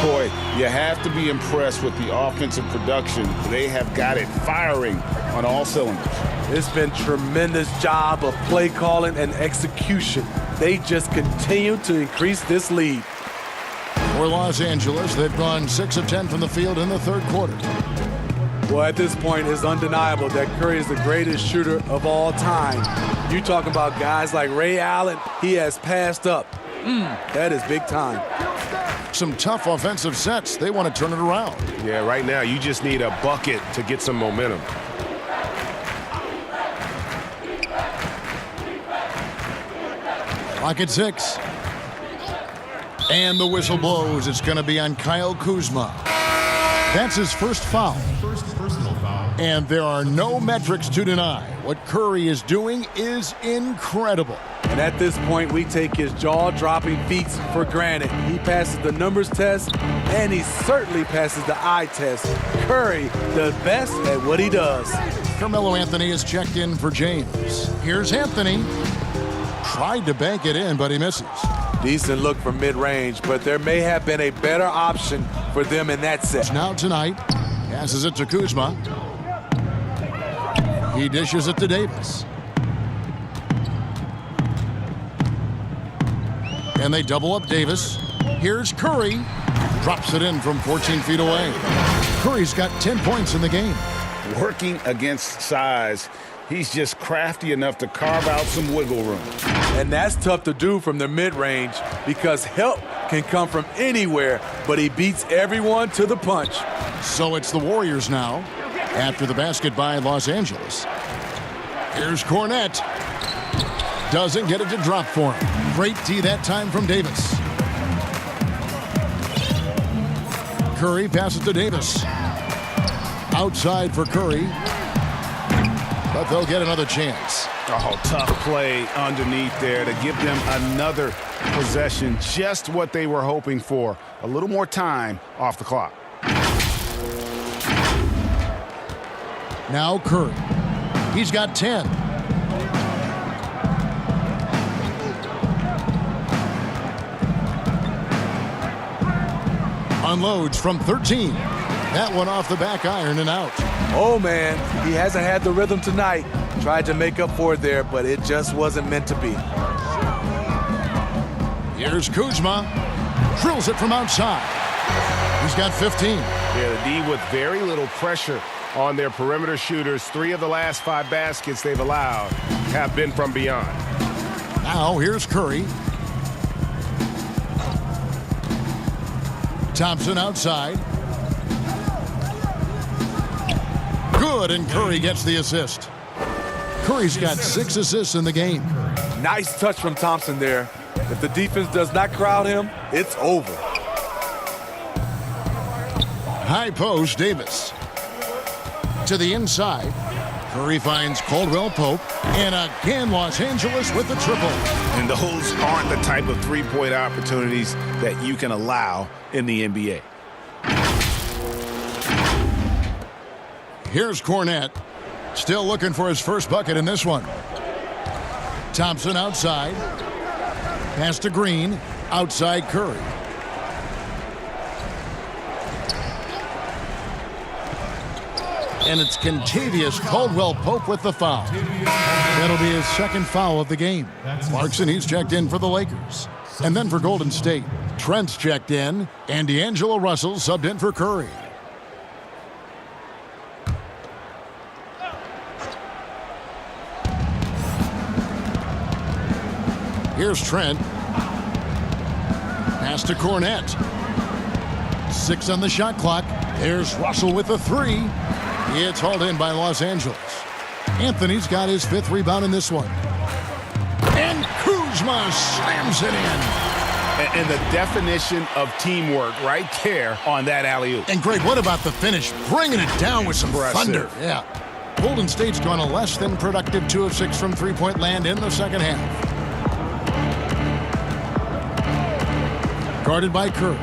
Boy, you have to be impressed with the offensive production. They have got it firing on all cylinders. It's been tremendous job of play calling and execution. They just continue to increase this lead. For Los Angeles, they've gone 6 of 10 from the field in the third quarter. Well, at this point, it's undeniable that Curry is the greatest shooter of all time. You talking about guys like Ray Allen, he has passed up. That is big time. Some tough offensive sets. They want to turn it around. Yeah, right now you just need a bucket to get some momentum. Clock at 6. And the whistle blows. It's going to be on Kyle Kuzma. That's his first foul. First personal foul. And there are no metrics to deny. What Curry is doing is incredible. And at this point, we take his jaw-dropping feats for granted. He passes the numbers test, and he certainly passes the eye test. Curry, the best at what he does. Carmelo Anthony is checked in for James. Here's Anthony. Tried to bank it in, but he misses. Decent look from mid-range, but there may have been a better option for them in that set. Now tonight, passes it to Kuzma. He dishes it to Davis. And they double up Davis. Here's Curry. Drops it in from 14 feet away. Curry's got 10 points in the game. Working against size, he's just crafty enough to carve out some wiggle room. And that's tough to do from the mid-range because help can come from anywhere, but he beats everyone to the punch. So it's the Warriors now after the basket by Los Angeles. Here's Cornette. Doesn't get it to drop for him. Great D that time from Davis. Curry passes to Davis. Outside for Curry. But they'll get another chance. Oh, tough play underneath there to give them another possession. Just what they were hoping for. A little more time off the clock. Now Curry. He's got 10. Unloads from 13. That one off the back iron and out. Oh, man, he hasn't had the rhythm tonight. Tried to make up for it there, but it just wasn't meant to be. Here's Kuzma. Drills it from outside. He's got 15. Yeah, the D with very little pressure on their perimeter shooters. 3 of the last 5 baskets they've allowed have been from beyond. Now here's Curry. Thompson outside. Good, and Curry gets the assist. Curry's got 6 assists in the game. Nice touch from Thompson there. If the defense does not crowd him, it's over. High post, Davis. To the inside. Curry finds Caldwell Pope. And again, Los Angeles with the triple. And those aren't the type of three-point opportunities that you can allow in the NBA. Here's Cornette. Still looking for his first bucket in this one. Thompson outside. Pass to Green. Outside Curry. And it's Kentavious Caldwell-Pope with the foul. That'll be his second foul of the game. Clarkson, he's checked in for the Lakers. And then for Golden State, Trent's checked in, and D'Angelo Russell subbed in for Curry. Here's Trent. Pass to Cornette. 6 on the shot clock. There's Russell with a 3. It's hauled in by Los Angeles. Anthony's got his 5th rebound in this one. And Kuzma slams it in. And the definition of teamwork right there on that alley-oop. And Greg, what about the finish? Bringing it down with some thunder. Yeah. Golden State's gone a less than productive 2 of 6 from three-point land in the second half. Guarded by Kerr.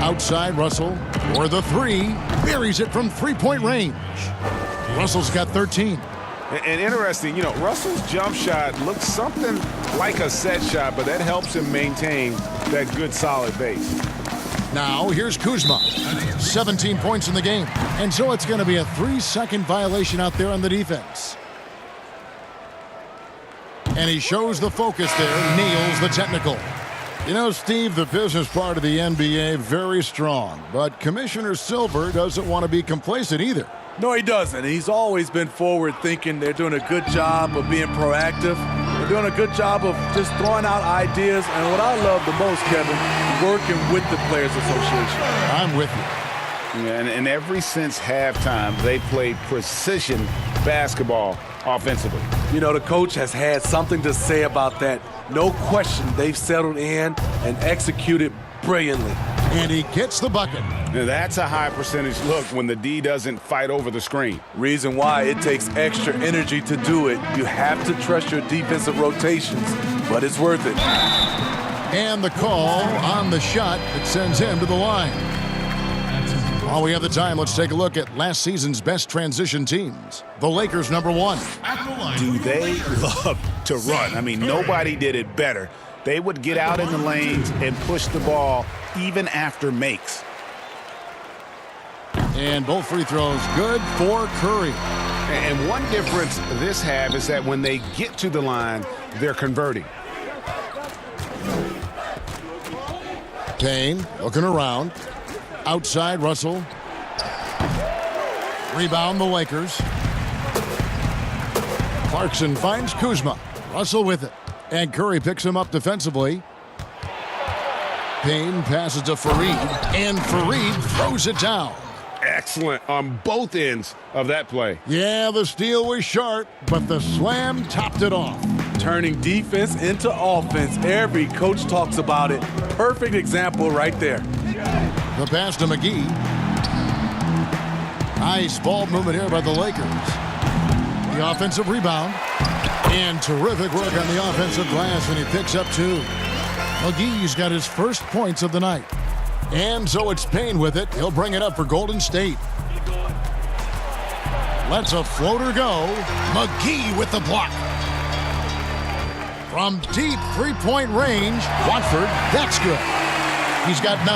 Outside Russell for the 3. Buries it from three-point range. Russell's got 13. And interesting, Russell's jump shot looks something like a set shot, but that helps him maintain that good, solid base. Now, here's Kuzma. 17 points in the game. And so it's going to be a 3-second violation out there on the defense. And he shows the focus there, nails the technical. You know, Steve, the business part of the NBA, very strong. But Commissioner Silver doesn't want to be complacent either. No, he doesn't. He's always been forward-thinking. They're doing a good job of being proactive. They're doing a good job of just throwing out ideas. And what I love the most, Kevin, working with the Players Association. I'm with you. Yeah, and ever since halftime, they played precision basketball offensively. The coach has had something to say about that. No question, they've settled in and executed brilliantly. And he gets the bucket. Now that's a high percentage look when the D doesn't fight over the screen. Reason why it takes extra energy to do it. You have to trust your defensive rotations, but it's worth it. And the call on the shot that sends him to the line. While we have the time, let's take a look at last season's best transition teams. The Lakers, number 1. Do they love to run? I mean, nobody did it better. They would get out in the lanes and push the ball even after makes. And both free throws good for Curry. And one difference this half is that when they get to the line, they're converting. Payne looking around. Outside Russell. Rebound the Lakers. Clarkson finds Kuzma. Russell with it. And Curry picks him up defensively. Payne passes to Fareed. And Fareed throws it down. Excellent on both ends of that play. Yeah, the steal was sharp, but the slam topped it off. Turning defense into offense. Every coach talks about it. Perfect example right there. The pass to McGee. Nice ball movement here by the Lakers. The offensive rebound. And terrific work on the offensive glass, and he picks up 2. McGee's got his first points of the night. And so it's Payne with it. He'll bring it up for Golden State. Lets a floater go. McGee with the block. From deep three-point range, Watford, that's good. He's got 9.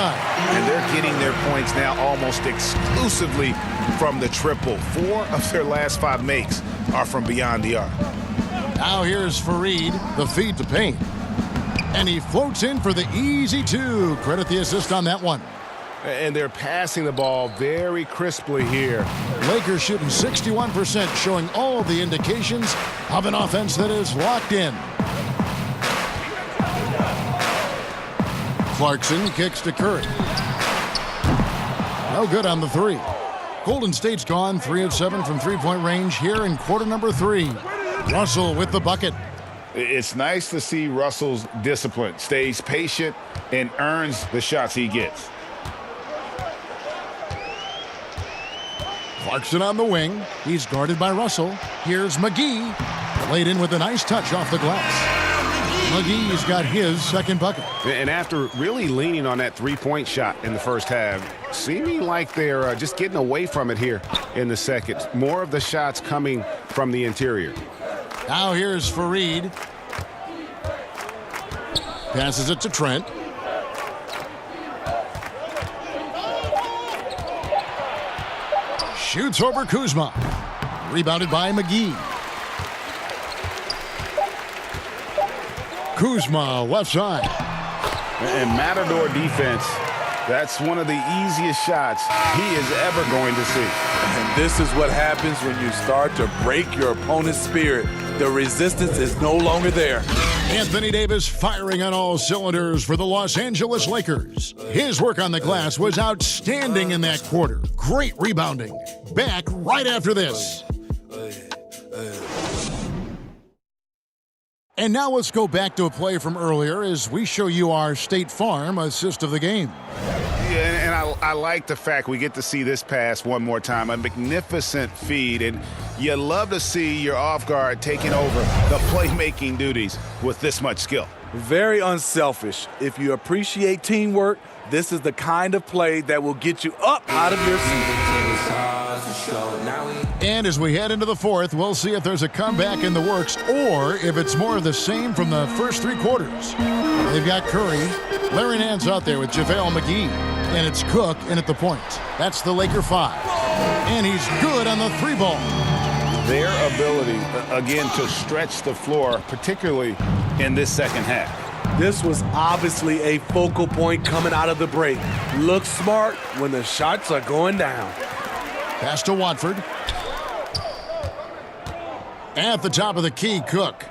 And they're getting their points now almost exclusively from the triple. 4 of their last 5 makes are from beyond the arc. Now here's Fareed, the feed to Payne. And he floats in for the easy 2. Credit the assist on that one. And they're passing the ball very crisply here. Lakers shooting 61%, showing all the indications of an offense that is locked in. Clarkson kicks to Curry. No good on the 3. Golden State's gone 3 of 7 from three-point range here in quarter number 3. Russell with the bucket. It's nice to see Russell's discipline, stays patient, and earns the shots he gets. Clarkson on the wing. He's guarded by Russell. Here's McGee. Laid in with a nice touch off the glass. McGee's got his second bucket. And after really leaning on that three-point shot in the first half, seeming like they're just getting away from it here in the second. More of the shots coming from the interior. Now here's Fareed. Passes it to Trent. Shoots over Kuzma. Rebounded by McGee. Kuzma, left side. And Matador defense, that's one of the easiest shots he is ever going to see. And this is what happens when you start to break your opponent's spirit. The resistance is no longer there. Anthony Davis firing on all cylinders for the Los Angeles Lakers. His work on the glass was outstanding in that quarter. Great rebounding. Back right after this. And now let's go back to a play from earlier as we show you our State Farm assist of the game. Yeah, and I like the fact we get to see this pass one more time. A magnificent feed, and you love to see your off guard taking over the playmaking duties with this much skill. Very unselfish. If you appreciate teamwork, this is the kind of play that will get you up out of your seat. And as we head into the fourth, we'll see if there's a comeback in the works or if it's more of the same from the first three quarters. They've got Curry. Larry Nance out there with JaVale McGee. And it's Cook in at the point. That's the Laker 5. And he's good on the 3 ball. Their ability, again, to stretch the floor, particularly in this second half. This was obviously a focal point coming out of the break. Look smart when the shots are going down. Pass to Watford. At the top of the key, Cook.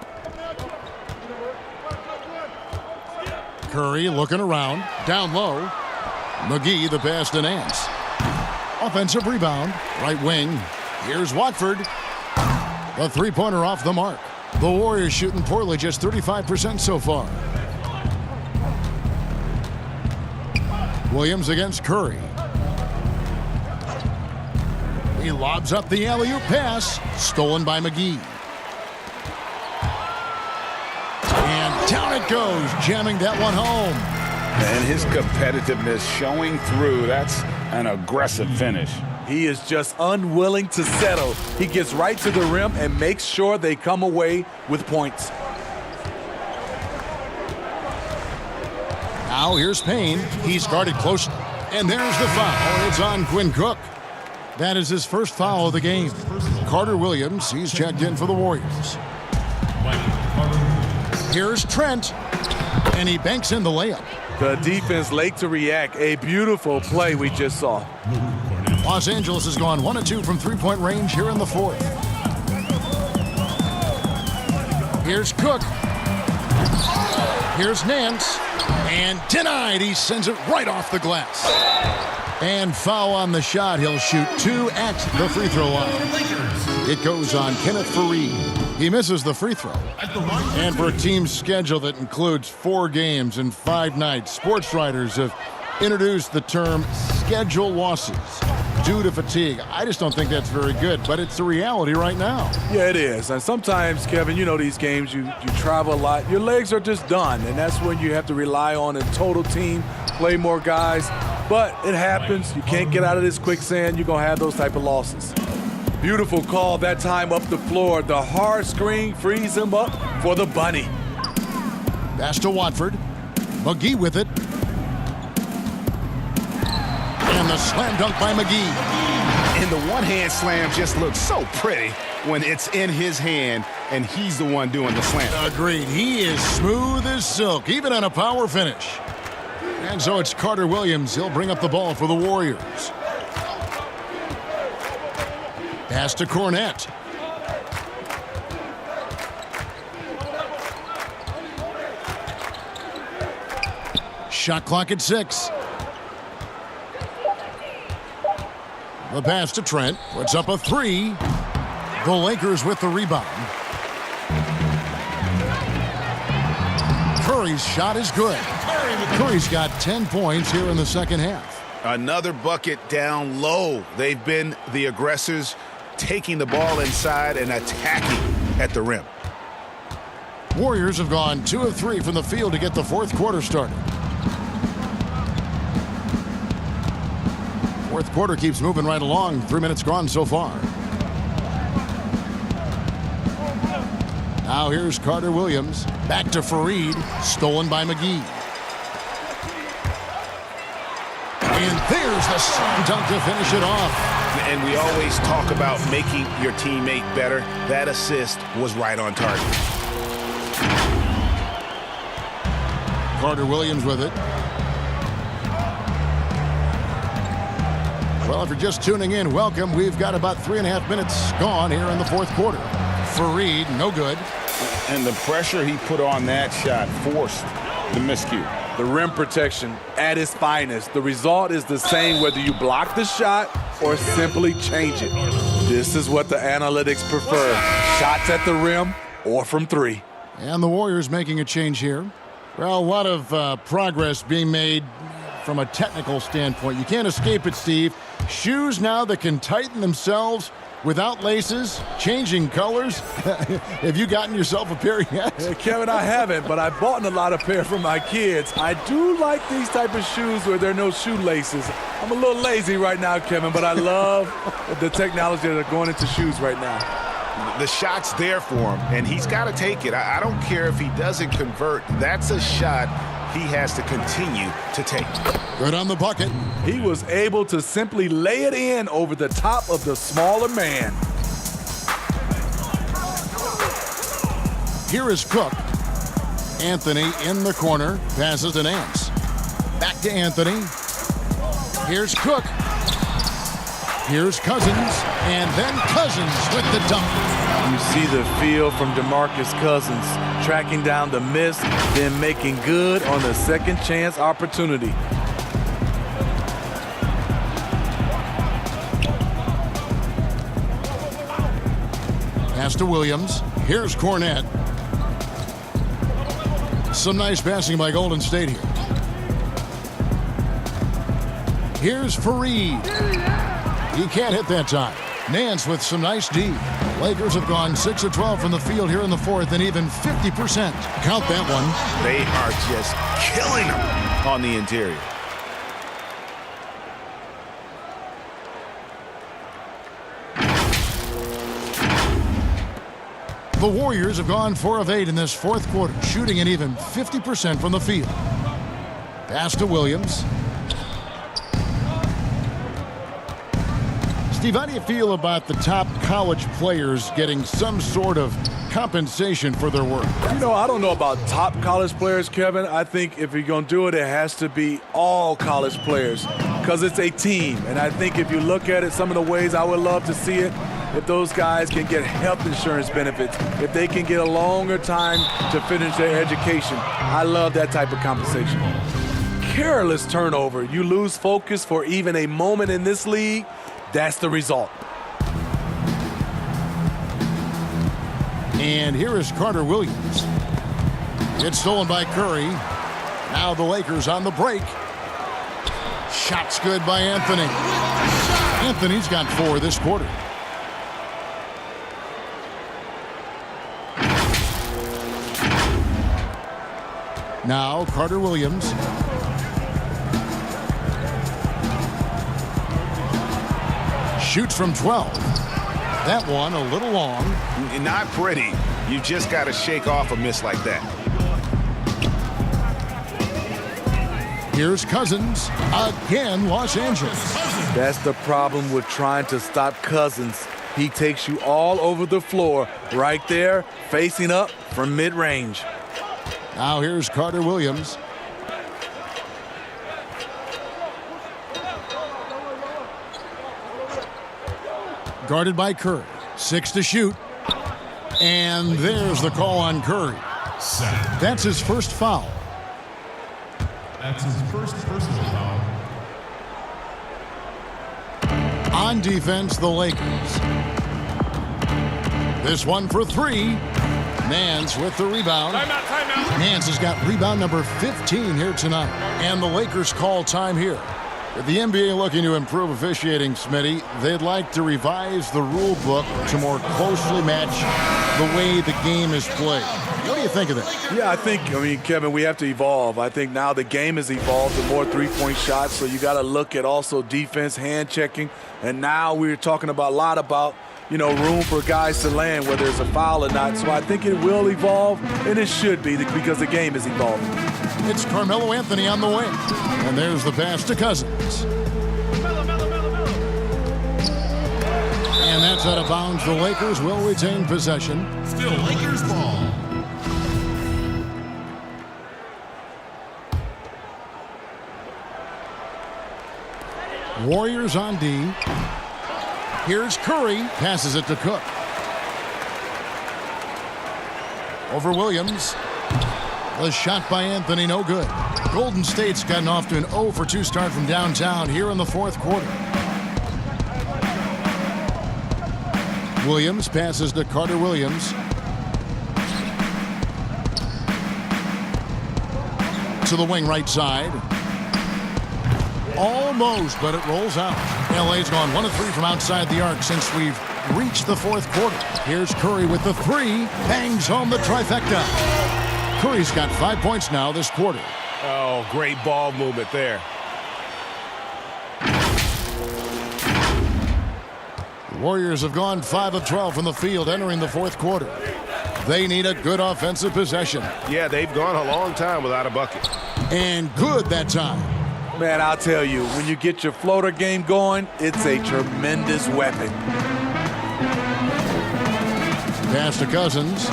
Curry looking around. Down low. McGee, the pass to Nance. Offensive rebound. Right wing. Here's Watford. The three-pointer off the mark. The Warriors shooting poorly, just 35% so far. Williams against Curry. He lobs up the alley-oop pass. Stolen by McGee. And down it goes, jamming that one home. And his competitiveness showing through. That's an aggressive finish. He is just unwilling to settle. He gets right to the rim and makes sure they come away with points. Now here's Payne. He's guarded closely. And there's the foul. It's on Quinn Cook. That is his first foul of the game. Carter Williams, he's checked in for the Warriors. Here's Trent. And he banks in the layup. The defense late to react. A beautiful play we just saw. Los Angeles has gone 1 of 2 from three-point range here in the fourth. Here's Cook. Here's Nance. And denied. He sends it right off the glass. And foul on the shot. He'll shoot 2 at the free throw line. It goes on Kenneth Faried. He misses the free throw. And for a team's schedule that includes 4 games and 5 nights, sports writers have introduced the term schedule losses due to fatigue. I just don't think that's very good, but it's the reality right now. Yeah, it is. And sometimes, Kevin, you know these games, you travel a lot. Your legs are just done, and that's when you have to rely on a total team, play more guys. But it happens. You can't get out of this quicksand. You're going to have those type of losses. Beautiful call that time up the floor. The hard screen frees him up for the bunny. Pass to Watford. McGee with it. And the slam dunk by McGee. And the one-hand slam just looks so pretty when it's in his hand and he's the one doing the slam. Agreed. He is smooth as silk, even on a power finish. And so it's Carter Williams. He'll bring up the ball for the Warriors. Pass to Cornette. Shot clock at 6. The pass to Trent. Puts up a 3. The Lakers with the rebound. Curry's shot is good. Curry's got 10 points here in the second half. Another bucket down low. They've been the aggressors, taking the ball inside and attacking at the rim. Warriors have gone 2 of 3 from the field to get the fourth quarter started. Fourth quarter keeps moving right along. 3 minutes gone so far. Now here's Carter Williams. Back to Faried. Stolen by McGee. And there's the slam dunk to finish it off. And we always talk about making your teammate better. That assist was right on target. Carter Williams with it. Well, if you're just tuning in, welcome. We've got about 3.5 minutes gone here in the fourth quarter. Faried, no good. And the pressure he put on that shot forced the miscue. The rim protection at its finest. The result is the same whether you block the shot or simply change it. This is what the analytics prefer. Shots at the rim or from three. And the Warriors making a change here. Well, a lot of progress being made from a technical standpoint. You can't escape it, Steve. Shoes now that can tighten themselves without laces, changing colors. Have you gotten yourself a pair yet? Kevin, I haven't, but I bought a lot of pair for my kids. I do like these type of shoes where there are no shoelaces. I'm a little lazy right now, Kevin, but I love the technology that are going into shoes right now. The shot's there for him, and he's got to take it. I don't care if he doesn't convert. That's a shot he has to continue to take. Good on the bucket. He was able to simply lay it in over the top of the smaller man. Here is Cook. Anthony in the corner, passes to Nance. Back to Anthony. Here's Cook. Here's Cousins, and then Cousins with the dunk. You see the feel from DeMarcus Cousins, tracking down the miss, then making good on the second chance opportunity. Pass to Williams. Here's Cornette. Some nice passing by Golden State here. Here's Fareed. He can't hit that time. Nance with some nice D. Lakers have gone 6 of 12 from the field here in the fourth and even 50%. Count that one. They are just killing them on the interior. The Warriors have gone 4 of 8 in this fourth quarter, shooting an even 50% from the field. Pass to Williams. Steve, how do you feel about the top college players getting some sort of compensation for their work? You know, I don't know about top college players, Kevin. I think if you're going to do it, it has to be all college players because it's a team. And I think if you look at it, some of the ways I would love to see it, if those guys can get health insurance benefits, if they can get a longer time to finish their education. I love that type of compensation. Careless turnover. You lose focus for even a moment in this league. That's the result. And here is Carter Williams. It's stolen by Curry. Now the Lakers on the break. Shot's good by Anthony. Anthony's got 4 this quarter. Now Carter Williams. Shoots from 12. That one a little long. Not pretty. You just got to shake off a miss like that. Here's Cousins. Again, Los Angeles. That's the problem with trying to stop Cousins. He takes you all over the floor, right there, facing up from mid-range. Now here's Carter Williams. Guarded by Curry. 6 to shoot. And there's the call on Curry. That's his first foul. That's his first personal foul. On defense, the Lakers. This one for 3. Nance with the rebound. Timeout. Nance has got rebound number 15 here tonight. And the Lakers call time here. With the NBA looking to improve officiating, Smitty, they'd like to revise the rule book to more closely match the way the game is played. What do you think of that? Yeah, I mean, Kevin, we have to evolve. I think now the game has evolved to more three-point shots, so you got to look at also defense, hand checking, and now we're talking about a lot about, you know, room for guys to land, whether it's a foul or not. So I think it will evolve, and it should be because the game is evolving. It's Carmelo Anthony on the wing. And there's the pass to Cousins. And that's out of bounds. The Lakers will retain possession. Still Lakers ball. Warriors on D. Here's Curry. Passes it to Cook. over Williams. The shot by Anthony, no good. Golden State's gotten off to an 0 for 2 start from downtown here in the fourth quarter. Williams passes to Carter Williams. To the wing right side. Almost, but it rolls out. L.A.'s gone 1 of 3 from outside the arc since we've reached the fourth quarter. Here's Curry with the 3. Bangs home the trifecta. Curry's got 5 points now this quarter. Oh, great ball movement there. The Warriors have gone 5 of 12 from the field entering the fourth quarter. They need a good offensive possession. Yeah, they've gone a long time without a bucket. And good that time. Man, I'll tell you, when you get your floater game going, it's a tremendous weapon. Pass to Cousins.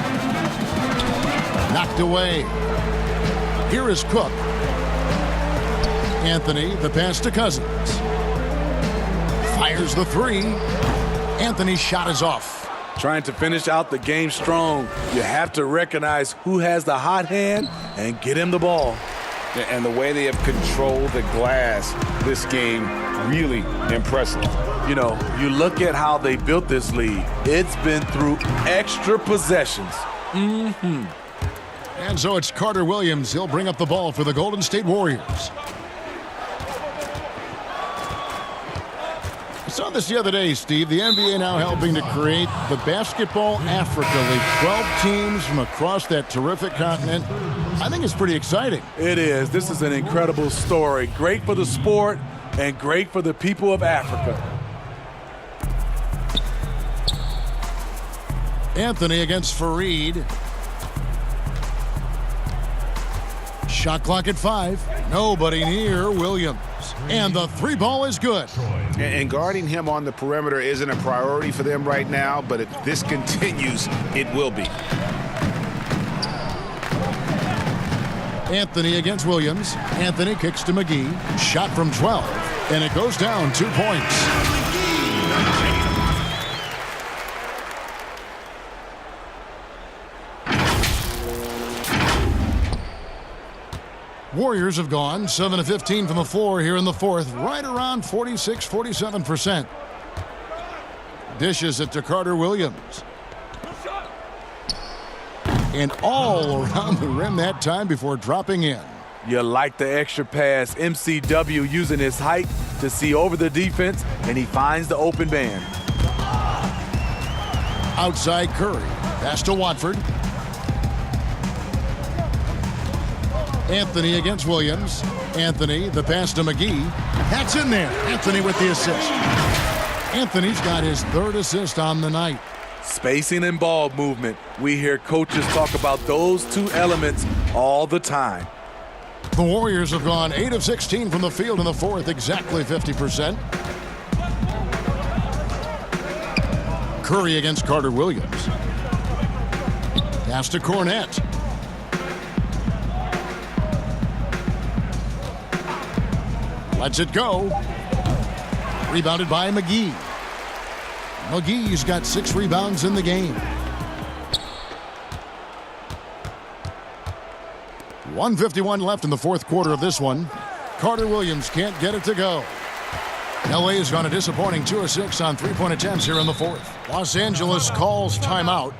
Knocked away. Here is Cook. Anthony, the pass to Cousins. Fires the 3. Anthony's shot is off. Trying to finish out the game strong, you have to recognize who has the hot hand and get him the ball. And the way they have controlled the glass this game, really impressive. You know, you look at how they built this lead. It's been through extra possessions. And so it's Carter Williams. He'll bring up the ball for the Golden State Warriors. I saw this the other day, Steve. The NBA now helping to create the Basketball Africa League. 12 teams from across that terrific continent. I think it's pretty exciting. It is. This is an incredible story. Great for the sport and great for the people of Africa. Anthony against Fareed. Shot clock at 5. Nobody near Williams. And the 3 ball is good. And guarding him on the perimeter isn't a priority for them right now, but if this continues, it will be. Anthony against Williams. Anthony kicks to McGee. Shot from 12. And it goes down 2 points. Warriors have gone 7 of 15 from the floor here in the fourth, right around 46-47%. Dishes it to Carter Williams. And all around the rim that time before dropping in. You like the extra pass. MCW using his height to see over the defense, and he finds the open man. Outside Curry. Pass to Watford. Anthony against Williams. Anthony, the pass to McGee. That's in there. Anthony with the assist. Anthony's got his 3rd assist on the night. Spacing and ball movement. We hear coaches talk about those 2 elements all the time. The Warriors have gone 8 of 16 from the field in the fourth, exactly 50%. Curry against Carter Williams. Pass to Cornette. Lets it go. Rebounded by McGee. McGee's got 6 rebounds in the game. 1:51 left in the fourth quarter of this one. Carter Williams can't get it to go. L.A. has gone a disappointing 2 of 6 on 3-point attempts here in the fourth. Los Angeles calls timeout.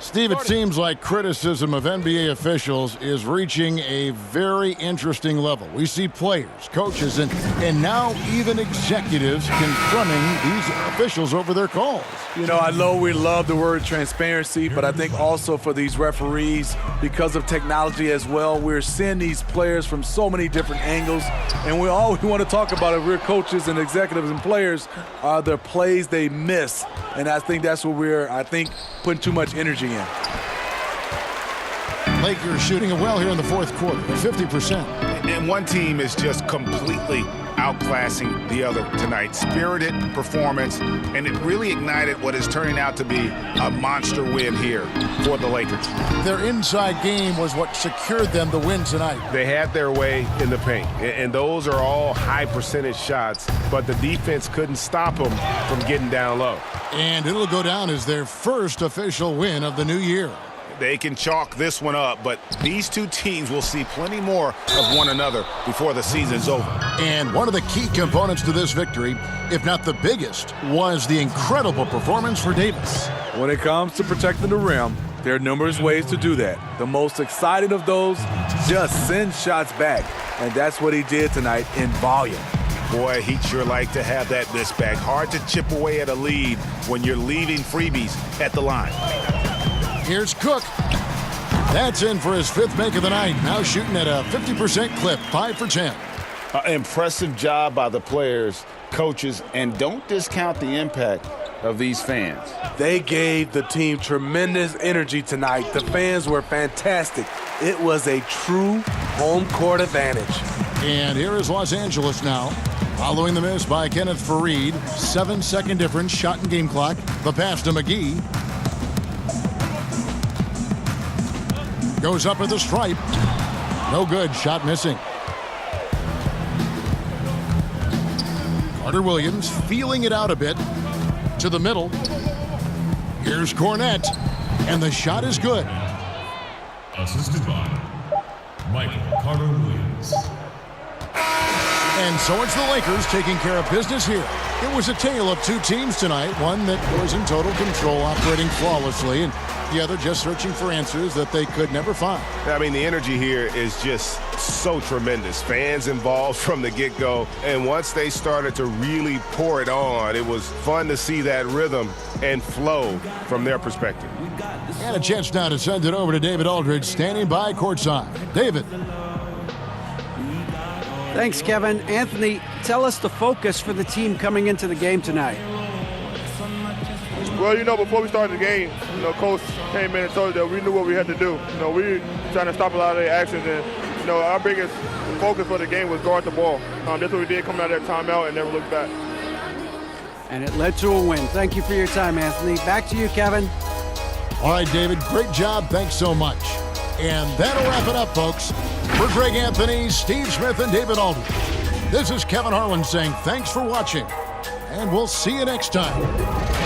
Steve, it seems like criticism of NBA officials is reaching a very interesting level. We see players, coaches, and now even executives confronting these officials over their calls. You know, I know we love the word transparency, but I think also for these referees, because of technology as well, we're seeing these players from so many different angles, and we want to talk about if we're coaches and executives and players are the plays they miss, and I think that's what we're, putting too much energy in. Lakers shooting it well here in the fourth quarter, 50%. And one team is just completely outclassing the other tonight. Spirited performance, and it really ignited what is turning out to be a monster win here for the Lakers. Their inside game was what secured them the win tonight. They had their way in the paint, and those are all high percentage shots, but the defense couldn't stop them from getting down low. And it'll go down as their first official win of the new year. They can chalk this one up, but these two teams will see plenty more of one another before the season's over. And one of the key components to this victory, if not the biggest, was the incredible performance for Davis. When it comes to protecting the rim, there are numerous ways to do that. The most exciting of those, just send shots back. And that's what he did tonight in volume. Boy, he'd sure like to have that miss back. Hard to chip away at a lead when you're leaving freebies at the line. Here's Cook. That's in for his 5th make of the night. Now shooting at a 50% clip, 5 for 10. Impressive job by the players, coaches, and don't discount the impact of these fans. They gave the team tremendous energy tonight. The fans were fantastic. It was a true home court advantage. And here is Los Angeles now. Following the miss by Kenneth Fareed, 7-second difference, shot and game clock. The pass to McGee. Goes up at the stripe. No good, shot missing. Carter Williams feeling it out a bit. To the middle. Here's Cornette. And the shot is good. Assisted by Michael Carter Williams. And so it's the Lakers taking care of business here. It was a tale of two teams tonight, one that was in total control, operating flawlessly, and the other just searching for answers that they could never find. I mean, the energy here is just so tremendous. Fans involved from the get-go, and once they started to really pour it on, it was fun to see that rhythm and flow from their perspective. And a chance now to send it over to David Aldridge, standing by courtside. David. Thanks, Kevin. Anthony, tell us the focus for the team coming into the game tonight. Well, before we started the game, Coach came in and told us that we knew what we had to do. We were trying to stop a lot of their actions, and, our biggest focus for the game was guard the ball. That's what we did coming out of that timeout and never looked back. And it led to a win. Thank you for your time, Anthony. Back to you, Kevin. All right, David, great job. Thanks so much. And that'll wrap it up, folks. For Greg Anthony, Steve Smith, and David Aldridge, this is Kevin Harlan saying thanks for watching, and we'll see you next time.